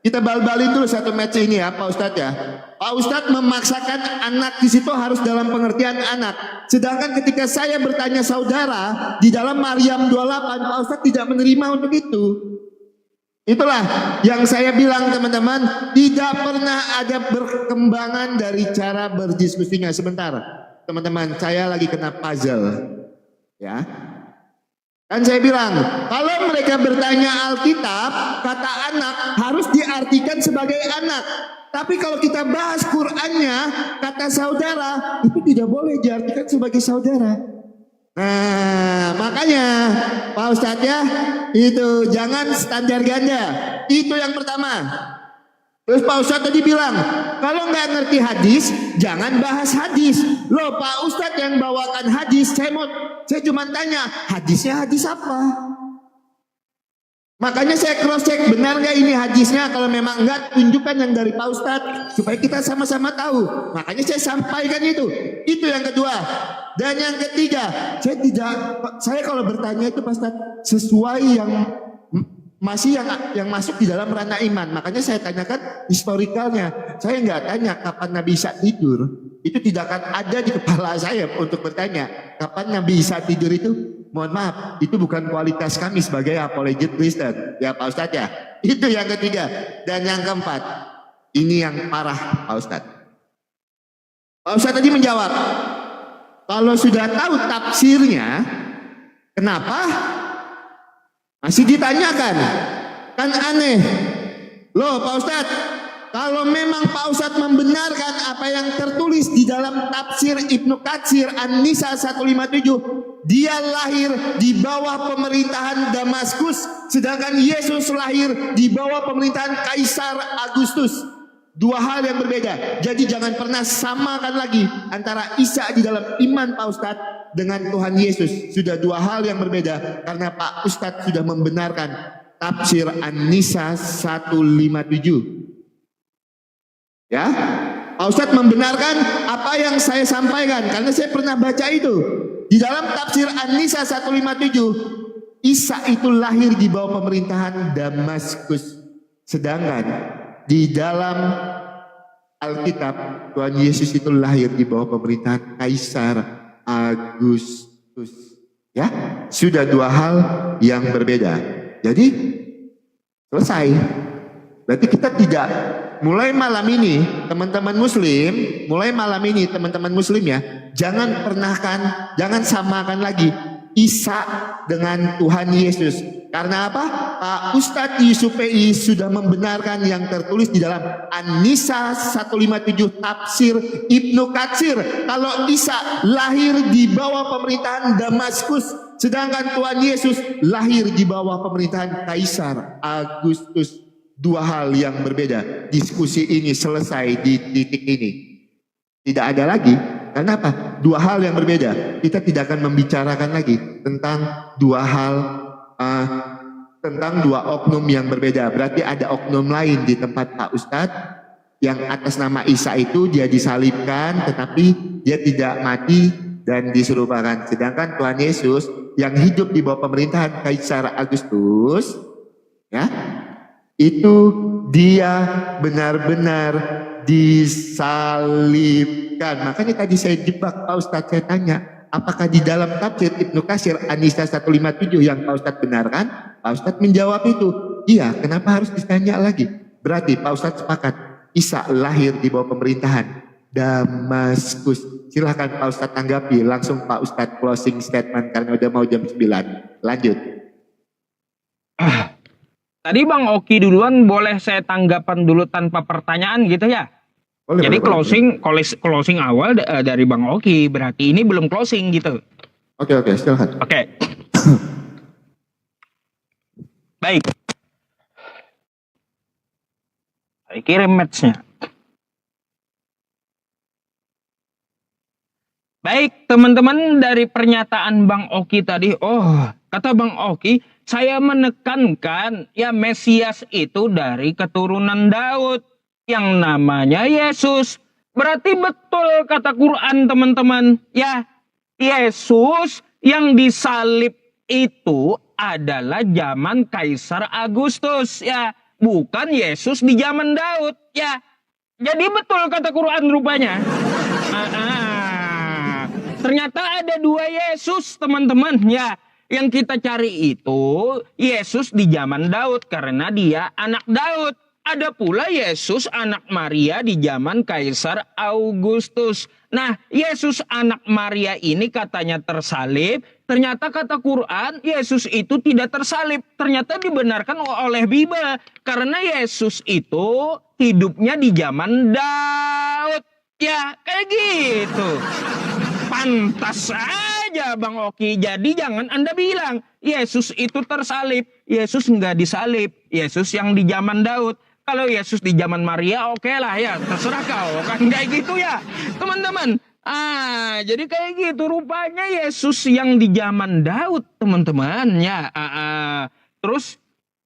Kita bal-balin dulu satu match ini ya Pak Ustadz ya. Pak Ustadz memaksakan anak di situ harus dalam pengertian anak. Sedangkan ketika saya bertanya saudara di dalam Maryam 28, Pak Ustadz tidak menerima untuk itu. Itulah yang saya bilang teman-teman, tidak pernah ada perkembangan dari cara berdiskusinya. Sebentar teman-teman, saya lagi kena puzzle ya. Kan saya bilang, kalau mereka bertanya Alkitab, kata anak harus diartikan sebagai anak. Tapi kalau kita bahas Qur'annya, kata saudara itu tidak boleh diartikan sebagai saudara. Nah, makanya Pak Ustadz ya, itu jangan standar ganda. Itu yang pertama. Terus Pak Ustadz tadi bilang, kalau nggak ngerti hadis, jangan bahas hadis. Loh Pak Ustadz yang bawakan hadis, saya cuma tanya, hadisnya hadis apa? Makanya saya cross check, benar nggak ini hadisnya? Kalau memang enggak, tunjukkan yang dari Pak Ustadz supaya kita sama-sama tahu. Makanya saya sampaikan itu. Itu yang kedua. Dan yang ketiga, saya kalau bertanya itu Pak Ustadz sesuai yang masih yang masuk di dalam ranah iman. Makanya saya tanyakan historikalnya. Saya nggak tanya kapan Nabi Isa tidur. Itu tidak akan ada di kepala saya untuk bertanya kapan Nabi Isa tidur itu. Mohon maaf, itu bukan kualitas kami sebagai apologet Kristen. Ya Pak Ustadz ya. Itu yang ketiga. Dan yang keempat, ini yang parah Pak Ustadz. Pak Ustadz tadi menjawab, kalau sudah tahu tafsirnya, kenapa masih ditanyakan? Kan aneh. Loh Pak Ustadz, kalau memang Pak Ustadz membenarkan apa yang tertulis di dalam tafsir Ibnu Katsir An-Nisa 157, dia lahir di bawah pemerintahan Damaskus, sedangkan Yesus lahir di bawah pemerintahan Kaisar Agustus. Dua hal yang berbeda. Jadi jangan pernah samakan lagi antara Isa di dalam iman Pak Ustadz dengan Tuhan Yesus. Sudah dua hal yang berbeda, karena Pak Ustadz sudah membenarkan tafsir An-Nisa 157. Ya, Pak Ustadz membenarkan apa yang saya sampaikan karena saya pernah baca itu. Di dalam tafsir An-Nisa 157, Isa itu lahir di bawah pemerintahan Damaskus. Sedangkan di dalam Alkitab, Tuhan Yesus itu lahir di bawah pemerintahan Kaisar Agustus. Ya, sudah dua hal yang berbeda. Jadi selesai. Berarti kita tidak, mulai malam ini teman-teman muslim ya, jangan samakan lagi Isa dengan Tuhan Yesus. Karena apa? Pak Ustadz Yusuf PI sudah membenarkan yang tertulis di dalam An-Nisa 157 tafsir Ibnu Katsir. Kalau Isa lahir di bawah pemerintahan Damaskus, sedangkan Tuhan Yesus lahir di bawah pemerintahan Kaisar Agustus. Dua hal yang berbeda. Diskusi ini selesai di titik ini. Tidak ada lagi. Karena apa? Dua hal yang berbeda. Kita tidak akan membicarakan lagi tentang dua hal, tentang dua oknum yang berbeda. Berarti ada oknum lain di tempat Pak Ustadz yang atas nama Isa itu dia disalibkan, tetapi dia tidak mati dan diserupakan. Sedangkan Tuhan Yesus yang hidup di bawah pemerintahan Kaisar Agustus, ya, itu dia benar-benar disalibkan. Makanya tadi saya jebak Pak Ustadz, saya tanya, apakah di dalam tafsir Ibnu Katsir An-Nisa 157 yang Pak Ustadz benarkan? Pak Ustadz menjawab itu, iya. Kenapa harus ditanya lagi? Berarti Pak Ustadz sepakat, Isa lahir di bawah pemerintahan Damaskus. Silahkan Pak Ustadz tanggapi, langsung Pak Ustadz closing statement karena udah mau jam 9. Lanjut. Tadi Bang Oki duluan, boleh saya tanggapan dulu tanpa pertanyaan gitu ya? Boleh, jadi boleh. closing awal dari Bang Oki, berarti ini belum closing gitu. Oke, silakan. Oke. Baik. Saya kirim matchnya. Baik teman-teman, dari pernyataan Bang Oki tadi, kata Bang Oki, saya menekankan ya Mesias itu dari keturunan Daud yang namanya Yesus. Berarti betul kata Quran teman-teman. Ya, Yesus yang disalib itu adalah zaman Kaisar Agustus ya, bukan Yesus di zaman Daud ya. Jadi betul kata Quran rupanya. Ternyata ada dua Yesus teman-teman ya. Yang kita cari itu Yesus di zaman Daud karena dia anak Daud. Ada pula Yesus anak Maria di zaman Kaisar Augustus. Nah, Yesus anak Maria ini katanya tersalib. Ternyata kata Quran Yesus itu tidak tersalib. Ternyata dibenarkan oleh Bible. Karena Yesus itu hidupnya di zaman Daud. Ya, kayak gitu. Pantas aja Bang Oki. Jadi jangan Anda bilang Yesus itu tersalib. Yesus enggak disalib. Yesus yang di zaman Daud. Kalau Yesus di zaman Maria, oke lah ya, terserah kau. Kan kayak gitu ya, teman-teman. Jadi kayak gitu rupanya Yesus yang di zaman Daud, teman-teman. Ya, terus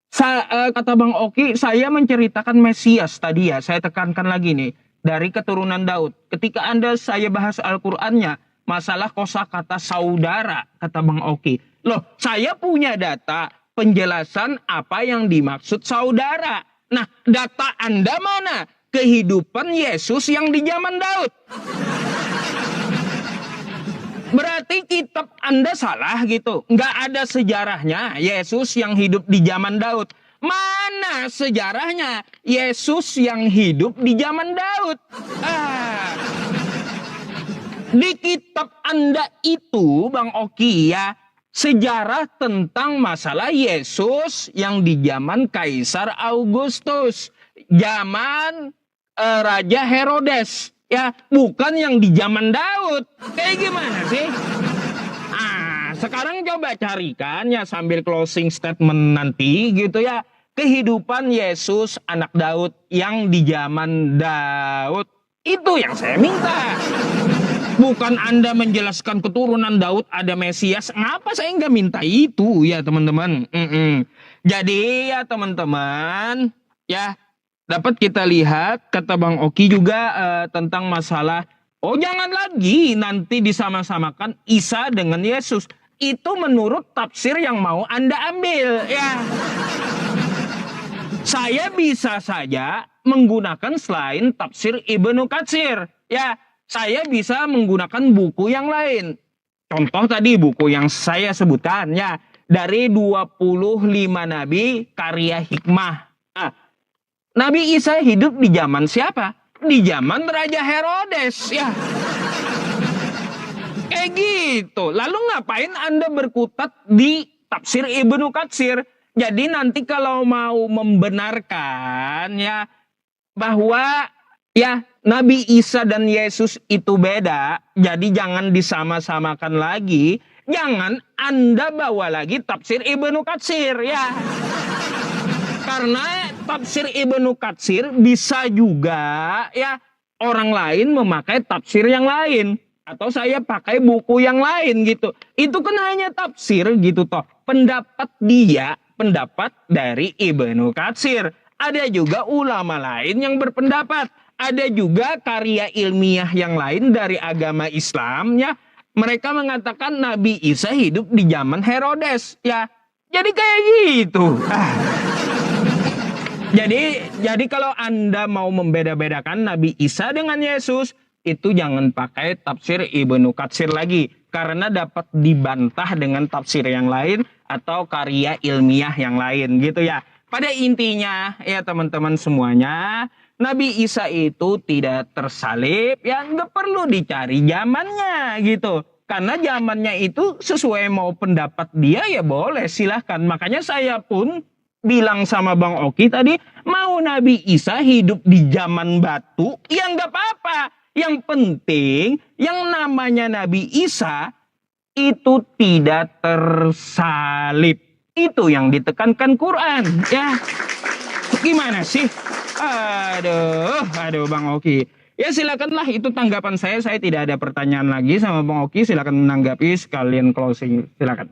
kata Bang Oki, saya menceritakan Mesias tadi ya. Saya tekankan lagi nih, dari keturunan Daud. Ketika saya bahas Al-Qur'annya, masalah kosakata saudara, kata Bang Oki. Loh, saya punya data penjelasan apa yang dimaksud saudara. Nah, data Anda mana? Kehidupan Yesus yang di zaman Daud. Berarti kitab Anda salah gitu. Nggak ada sejarahnya Yesus yang hidup di zaman Daud. Mana sejarahnya Yesus yang hidup di zaman Daud? Di kitab Anda itu, Bang Oki ya, sejarah tentang masalah Yesus yang di zaman Kaisar Augustus, zaman Raja Herodes, ya, bukan yang di zaman Daud. Kayak gimana sih? Sekarang coba carikan ya sambil closing statement nanti gitu ya, kehidupan Yesus anak Daud yang di zaman Daud. Itu yang saya minta. Bukan Anda menjelaskan keturunan Daud ada Mesias. Ngapa saya nggak minta itu ya teman-teman? Jadi ya teman-teman, ya dapat kita lihat kata Bang Oki juga tentang masalah, oh jangan lagi nanti disama-samakan Isa dengan Yesus. Itu menurut tafsir yang mau Anda ambil ya. Saya bisa saja menggunakan selain tafsir Ibnu Katsir ya. Saya bisa menggunakan buku yang lain. Contoh tadi buku yang saya sebutkan ya, dari 25 nabi karya hikmah. Nabi Isa hidup di zaman siapa? Di zaman Raja Herodes ya. Kayak gitu. Lalu ngapain Anda berkutat di tafsir Ibnu Katsir? Jadi nanti kalau mau membenarkan ya bahwa ya Nabi Isa dan Yesus itu beda, jadi jangan disama-samakan lagi. Jangan Anda bawa lagi tafsir Ibnu Katsir ya. Karena tafsir Ibnu Katsir bisa juga ya orang lain memakai tafsir yang lain. Atau saya pakai buku yang lain gitu. Itu kan hanya tafsir gitu toh. Pendapat dia, pendapat dari Ibnu Katsir. Ada juga ulama lain yang berpendapat. Ada juga karya ilmiah yang lain dari agama Islam ya. Mereka mengatakan Nabi Isa hidup di zaman Herodes ya. Jadi kayak gitu. Jadi kalau Anda mau membeda-bedakan Nabi Isa dengan Yesus, itu jangan pakai tafsir Ibnu Katsir lagi. Karena dapat dibantah dengan tafsir yang lain atau karya ilmiah yang lain gitu ya. Pada intinya ya teman-teman semuanya, Nabi Isa itu tidak tersalib, ya nggak perlu dicari zamannya gitu. Karena zamannya itu sesuai mau pendapat dia ya boleh silahkan. Makanya saya pun bilang sama Bang Oki tadi, mau Nabi Isa hidup di zaman batu, ya nggak apa-apa. Yang penting yang namanya Nabi Isa itu tidak tersalib. Itu yang ditekankan Quran ya. Gimana sih? Aduh Bang Oki. Ya silakanlah, itu tanggapan saya. Saya tidak ada pertanyaan lagi sama Bang Oki. Silakan menanggapi sekalian closing. Silakan.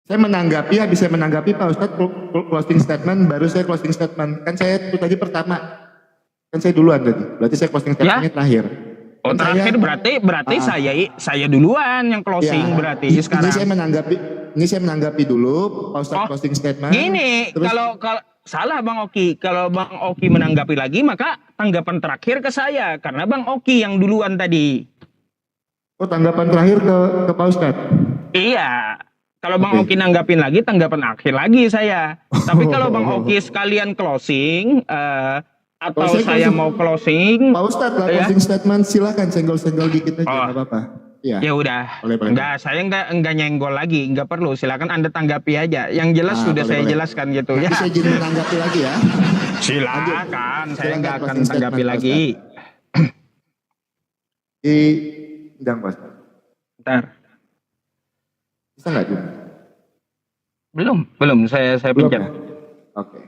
Saya menanggapi, habis saya menanggapi Pak Ustadz closing statement, baru saya closing statement. Kan saya itu tadi pertama, kan saya duluan tadi. Berarti saya closing statementnya terakhir. Oh kan terakhir saya, berarti saya duluan yang closing ya, berarti sekarang. Ini saya menanggapi dulu Pak Ustadz closing statement. Gini, terus, kalau salah Bang Oki, kalau Bang Oki menanggapi lagi maka tanggapan terakhir ke saya karena Bang Oki yang duluan tadi. Oh tanggapan terakhir ke Pak Ustadz? Iya. Kalau Bang Oki nanggapin lagi, tanggapan akhir lagi saya. Tapi kalau Bang Oki sekalian closing, atau saya mau closing, Pak Ustadz lah closing statement, silakan senggol-senggol dikit aja, nggak apa-apa. Ya udah, enggak, saya enggak nyenggol lagi, enggak perlu. Silakan Anda tanggapi aja. Yang jelas sudah saya jelaskan gitu. Nanti ya. Saya izin menanggapi lagi ya. Silakan, saya enggak akan tanggapi lagi. Ndang Pak. Bentar. Bisa nggak juga? Belum. Saya pinjam. Ya? Oke.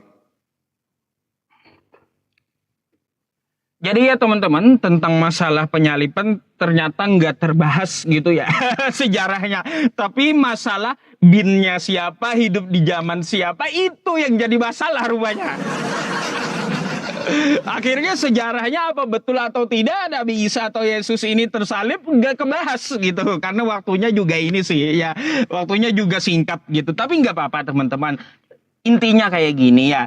Jadi ya teman-teman, tentang masalah penyalipan ternyata nggak terbahas gitu ya sejarahnya. Tapi masalah binnya siapa, hidup di zaman siapa, itu yang jadi masalah rupanya. Akhirnya sejarahnya apa betul atau tidak Nabi Isa atau Yesus ini tersalib nggak kebahas gitu. Karena waktunya juga ini sih ya, waktunya juga singkat gitu. Tapi nggak apa-apa teman-teman. Intinya kayak gini ya.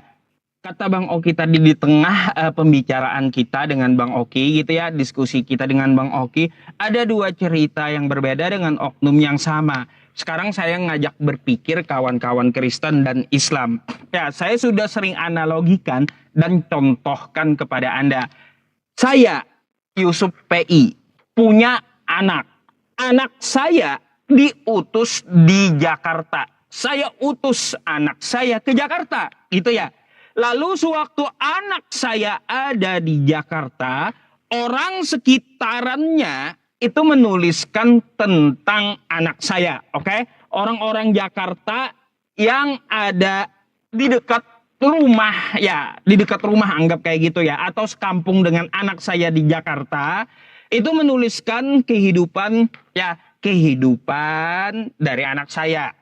kata Bang Oki tadi di tengah pembicaraan kita dengan Bang Oki gitu ya, diskusi kita dengan Bang Oki, ada dua cerita yang berbeda dengan oknum yang sama. Sekarang saya ngajak berpikir kawan-kawan Kristen dan Islam. Ya, saya sudah sering analogikan dan contohkan kepada Anda. Saya, Yusuf PI, punya anak. Anak saya diutus di Jakarta. Saya utus anak saya ke Jakarta, gitu ya. Lalu sewaktu anak saya ada di Jakarta, orang sekitarannya itu menuliskan tentang anak saya, oke? Orang-orang Jakarta yang ada di dekat rumah, ya, di dekat rumah anggap kayak gitu ya, atau sekampung dengan anak saya di Jakarta, itu menuliskan kehidupan dari anak saya.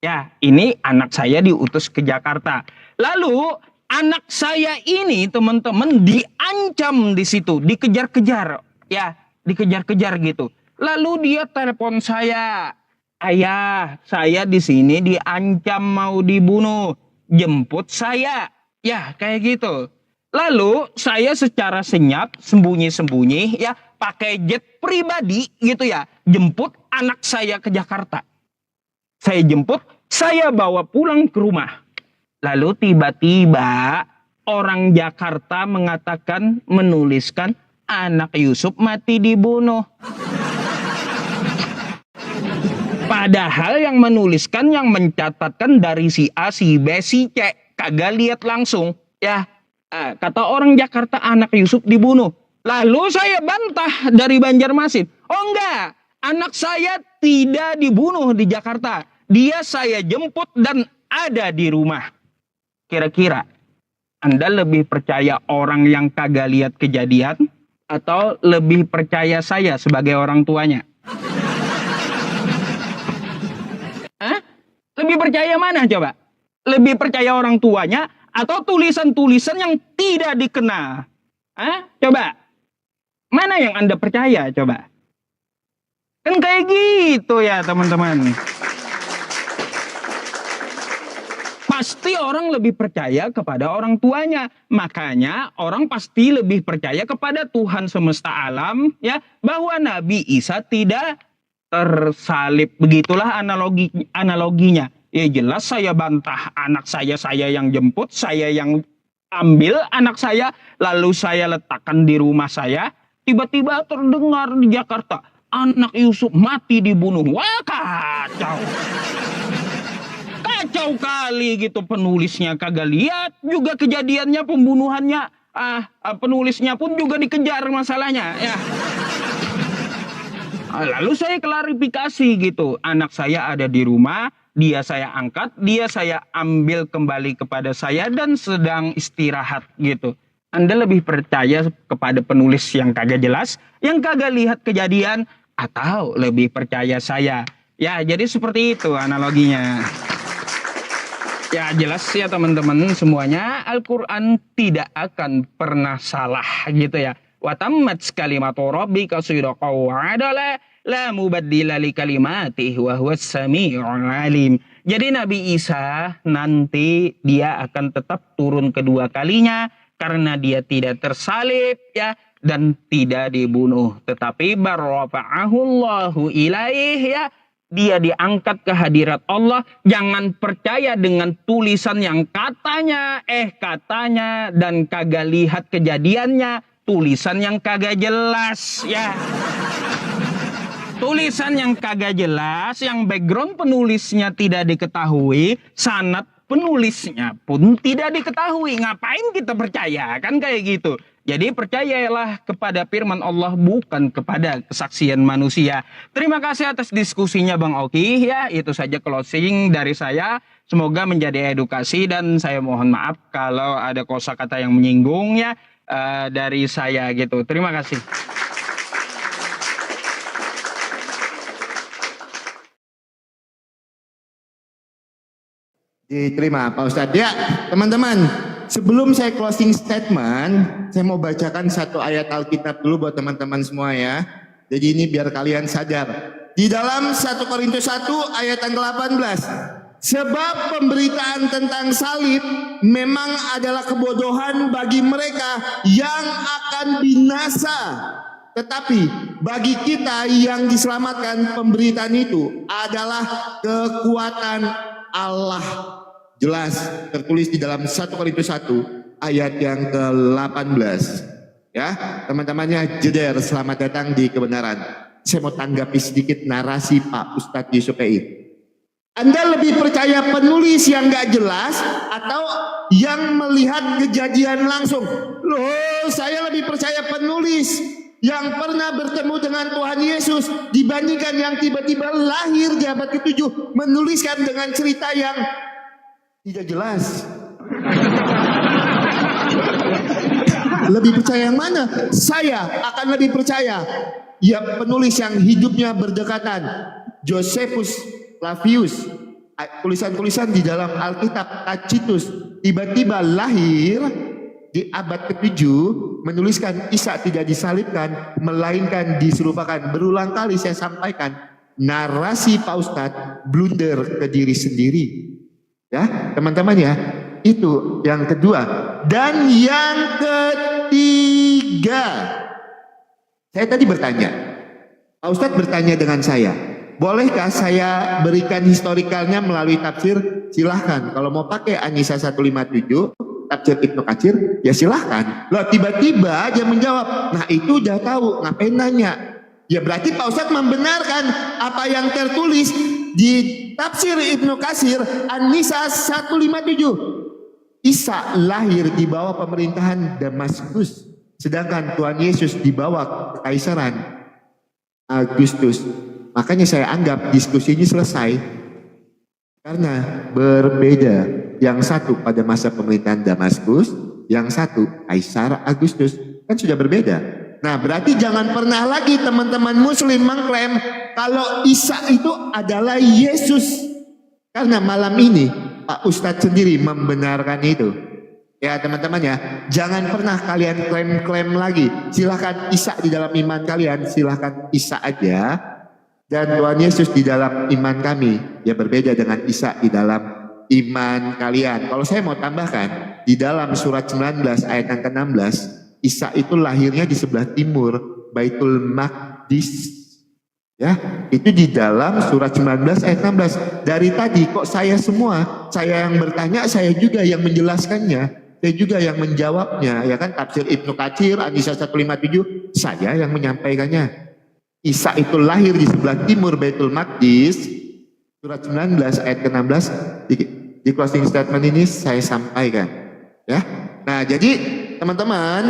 Ya, ini anak saya diutus ke Jakarta. Lalu anak saya ini teman-teman diancam di situ, dikejar-kejar, ya, dikejar-kejar gitu. Lalu dia telepon saya, ayah, saya di sini diancam mau dibunuh, jemput saya, ya kayak gitu. Lalu saya secara senyap, sembunyi-sembunyi, ya, pakai jet pribadi gitu ya, jemput anak saya ke Jakarta. Saya jemput, saya bawa pulang ke rumah. Lalu tiba-tiba orang Jakarta mengatakan, menuliskan anak Yusuf mati dibunuh. Padahal yang menuliskan, yang mencatatkan dari si A, si B, si C. Kagak lihat langsung. Ya, kata orang Jakarta anak Yusuf dibunuh. Lalu saya bantah dari Banjarmasin. Oh enggak, anak saya tidak dibunuh di Jakarta. Dia saya jemput dan ada di rumah. Kira-kira Anda lebih percaya orang yang kagak lihat kejadian atau lebih percaya saya sebagai orang tuanya? Hah? Lebih percaya mana coba? Lebih percaya orang tuanya atau tulisan-tulisan yang tidak dikenal? Hah? Coba. Mana yang Anda percaya coba? Kan kayak gitu ya teman-teman. Pasti orang lebih percaya kepada orang tuanya. Makanya orang pasti lebih percaya kepada Tuhan semesta alam, ya, bahwa Nabi Isa tidak tersalib. Begitulah analoginya. Ya jelas saya bantah anak saya yang jemput, saya yang ambil anak saya, lalu saya letakkan di rumah saya. Tiba-tiba terdengar di Jakarta, anak Yusuf mati dibunuh. Wah, kacau. Kacau kali gitu, penulisnya kagak lihat juga kejadiannya, pembunuhannya. Penulisnya pun juga dikejar masalahnya, ya. Lalu saya klarifikasi gitu, anak saya ada di rumah, dia saya angkat, dia saya ambil kembali kepada saya dan sedang istirahat gitu. Anda lebih percaya kepada penulis yang kagak jelas, yang kagak lihat kejadian, atau lebih percaya saya? Ya, jadi seperti itu analoginya. Ya jelas ya teman-teman semuanya, Al-Quran tidak akan pernah salah gitu ya. Wa tammat kalimatu rabbika sidqan wa adala la mubaddila li kalimatih wa huwas sami'ul alim. Jadi Nabi Isa nanti dia akan tetap turun kedua kalinya karena dia tidak tersalib ya dan tidak dibunuh, tetapi barrafa'ahullahu ilaih ya. Dia diangkat ke hadirat Allah. Jangan percaya dengan tulisan yang katanya dan kagak lihat kejadiannya. Tulisan yang kagak jelas ya. Tulisan yang kagak jelas, yang background penulisnya tidak diketahui, sanad penulisnya pun tidak diketahui. Ngapain kita percaya? Kan kayak gitu. Jadi percayalah kepada firman Allah, bukan kepada kesaksian manusia. Terima kasih atas diskusinya Bang Oki ya. Itu saja closing dari saya. Semoga menjadi edukasi dan saya mohon maaf kalau ada kosakata yang menyinggung ya dari saya gitu. Terima kasih. Diterima Pak Ustadz. Ya teman-teman, sebelum saya closing statement, saya mau bacakan satu ayat Alkitab dulu buat teman-teman semua ya. Jadi ini biar kalian sadar. Di dalam 1 Korintus 1 ayat yang ke-18. Sebab pemberitaan tentang salib memang adalah kebodohan bagi mereka yang akan binasa. Tetapi bagi kita yang diselamatkan, pemberitaan itu adalah kekuatan Allah. Jelas tertulis di dalam 1 Korintus 1 ayat yang ke-18. Ya, teman-temannya jeder, selamat datang di kebenaran. Saya mau tanggapi sedikit narasi Pak Ustadz Yusuf Ei. Anda lebih percaya penulis yang gak jelas atau yang melihat kejadian langsung? Loh, saya lebih percaya penulis yang pernah bertemu dengan Tuhan Yesus dibandingkan yang tiba-tiba lahir di abad ke-7 menuliskan dengan cerita yang tidak jelas. Lebih percaya yang mana? Saya akan lebih percaya ya penulis yang hidupnya berdekatan, Josephus Flavius. Tulisan-tulisan di dalam Alkitab Tacitus tiba-tiba lahir di abad ke-7 menuliskan Isa tidak disalibkan melainkan diserupakan. Berulang kali saya sampaikan narasi Pak Ustadz blunder ke diri sendiri. Ya, teman-teman ya. Itu yang kedua. Dan yang ketiga, saya tadi bertanya, Pak Ustadz bertanya dengan saya, bolehkah saya berikan historikalnya melalui tafsir? Silahkan. Kalau mau pakai An-Nisa 157, tafsir Ibnu Katsir, ya silahkan. Loh, tiba-tiba dia menjawab, nah itu udah tahu, ngapain nanya? Ya berarti Pak Ustadz membenarkan apa yang tertulis di tafsir Ibnu Katsir An-Nisa 157. Isa lahir di bawah pemerintahan Damaskus, sedangkan Tuhan Yesus di bawah kekaisaran Agustus. Makanya saya anggap diskusi ini selesai karena berbeda. Yang satu pada masa pemerintahan Damaskus, yang satu Kaisar Agustus, kan sudah berbeda. Nah, berarti jangan pernah lagi teman-teman muslim mengklaim kalau Isa itu adalah Yesus. Karena malam ini Pak Ustadz sendiri membenarkan itu. Ya teman-teman ya, jangan pernah kalian klaim-klaim lagi. Silahkan Isa di dalam iman kalian, silahkan Isa aja. Dan Tuhan Yesus di dalam iman kami, ya berbeda dengan Isa di dalam iman kalian. Kalau saya mau tambahkan, di dalam surat 19 ayat yang ke-16, Isa itu lahirnya di sebelah timur, Baitul Maqdis. Ya, itu di dalam surat 19 ayat 16. Dari tadi kok saya semua, saya yang bertanya, saya juga yang menjelaskannya, saya juga yang menjawabnya, ya kan? Tafsir Ibnu Katsir, An-Nisa 157, saya yang menyampaikannya. Isa itu lahir di sebelah timur Baitul Maqdis, surat 19 ayat ke-16, di closing statement ini saya sampaikan. Ya, nah jadi teman-teman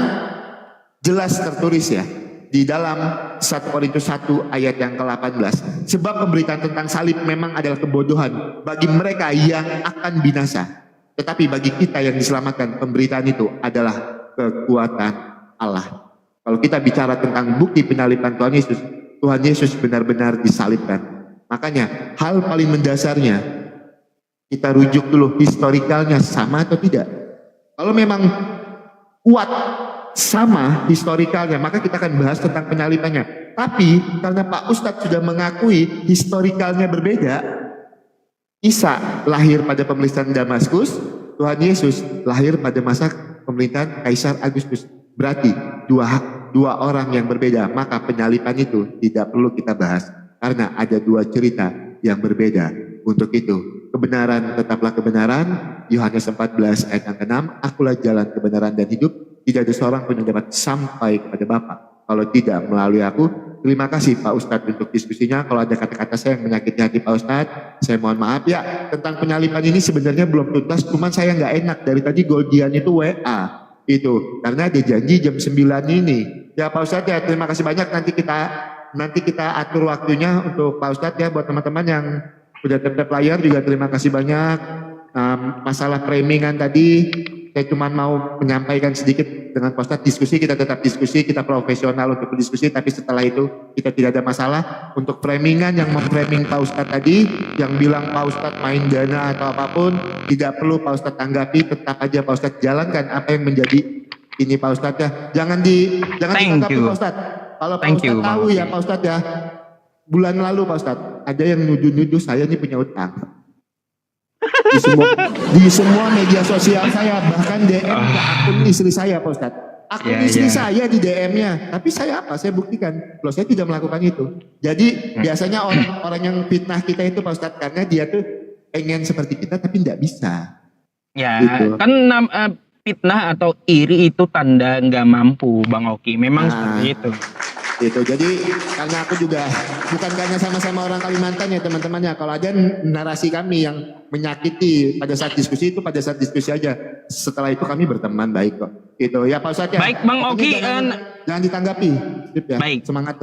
jelas tertulis ya, di dalam 1 Korintus 1 ayat yang ke-18. Sebab pemberitaan tentang salib memang adalah kebodohan bagi mereka yang akan binasa. Tetapi bagi kita yang diselamatkan, pemberitaan itu adalah kekuatan Allah. Kalau kita bicara tentang bukti penyaliban Tuhan Yesus benar-benar disalibkan. Makanya hal paling mendasarnya, kita rujuk dulu historikalnya sama atau tidak. Kalau memang kuat sama historikalnya, maka kita akan bahas tentang penyalibannya. Tapi karena Pak Ustadz sudah mengakui historikalnya berbeda, Isa lahir pada pemerintahan Damaskus, Tuhan Yesus lahir pada masa pemerintahan Kaisar Agustus. Berarti dua orang yang berbeda, maka penyaliban itu tidak perlu kita bahas karena ada dua cerita yang berbeda. Untuk itu kebenaran tetaplah kebenaran. Yohanes 14 ayat yang ke-6, akulah jalan kebenaran dan hidup. Tidak ada seorang pun yang dapat sampai kepada Bapa kalau tidak melalui aku. Terima kasih Pak Ustadz untuk diskusinya. Kalau ada kata-kata saya yang menyakiti hati Pak Ustadz, saya mohon maaf ya. Tentang penyaliban ini sebenarnya belum tuntas, cuman saya nggak enak dari tadi Goldian itu WA itu karena dia janji jam 9 ini. Ya Pak Ustadz ya, terima kasih banyak. Nanti kita atur waktunya untuk Pak Ustadz ya. Buat teman-teman yang udah tap layar juga terima kasih banyak. Masalah framingan tadi saya cuma mau menyampaikan sedikit dengan Pak Ustadz. Diskusi kita tetap diskusi, kita profesional untuk berdiskusi, tapi setelah itu kita tidak ada masalah. Untuk framingan yang memframing Pak Ustadz tadi, yang bilang Pak Ustadz main dana atau apapun, tidak perlu Pak Ustadz tanggapi, tetap aja Pak Ustadz jalankan apa yang menjadi ini Pak Ustadz ya. Jangan ditanggapi Pak Ustadz. Kalau Pak Ustadz tahu ya Pak Ustadz ya, bulan lalu Pak Ustadz ada yang nuduh-nuduh saya ini punya utang. di semua media sosial saya, bahkan DM ke akun istri saya, Pak Ustadz. Akun istri saya di DM-nya, tapi saya apa? Saya buktikan, loh saya tidak melakukan itu. Jadi biasanya orang-orang yang fitnah kita itu, Pak Ustadz, karena dia tuh pengen seperti kita tapi tidak bisa. Ya, Gitu. kan fitnah atau iri itu tanda nggak mampu, Bang Oki. Memang seperti itu. Gitu. Jadi karena aku juga bukan karena sama-sama orang Kalimantan ya teman-teman ya. Kalau ada narasi kami yang menyakiti pada saat diskusi itu pada saat diskusi aja. Setelah itu kami berteman baik kok. Gitu ya Pak Ustadz ya. Baik Bang Oki. Jangan ditanggapi. Sip, ya. Baik. Semangat terus.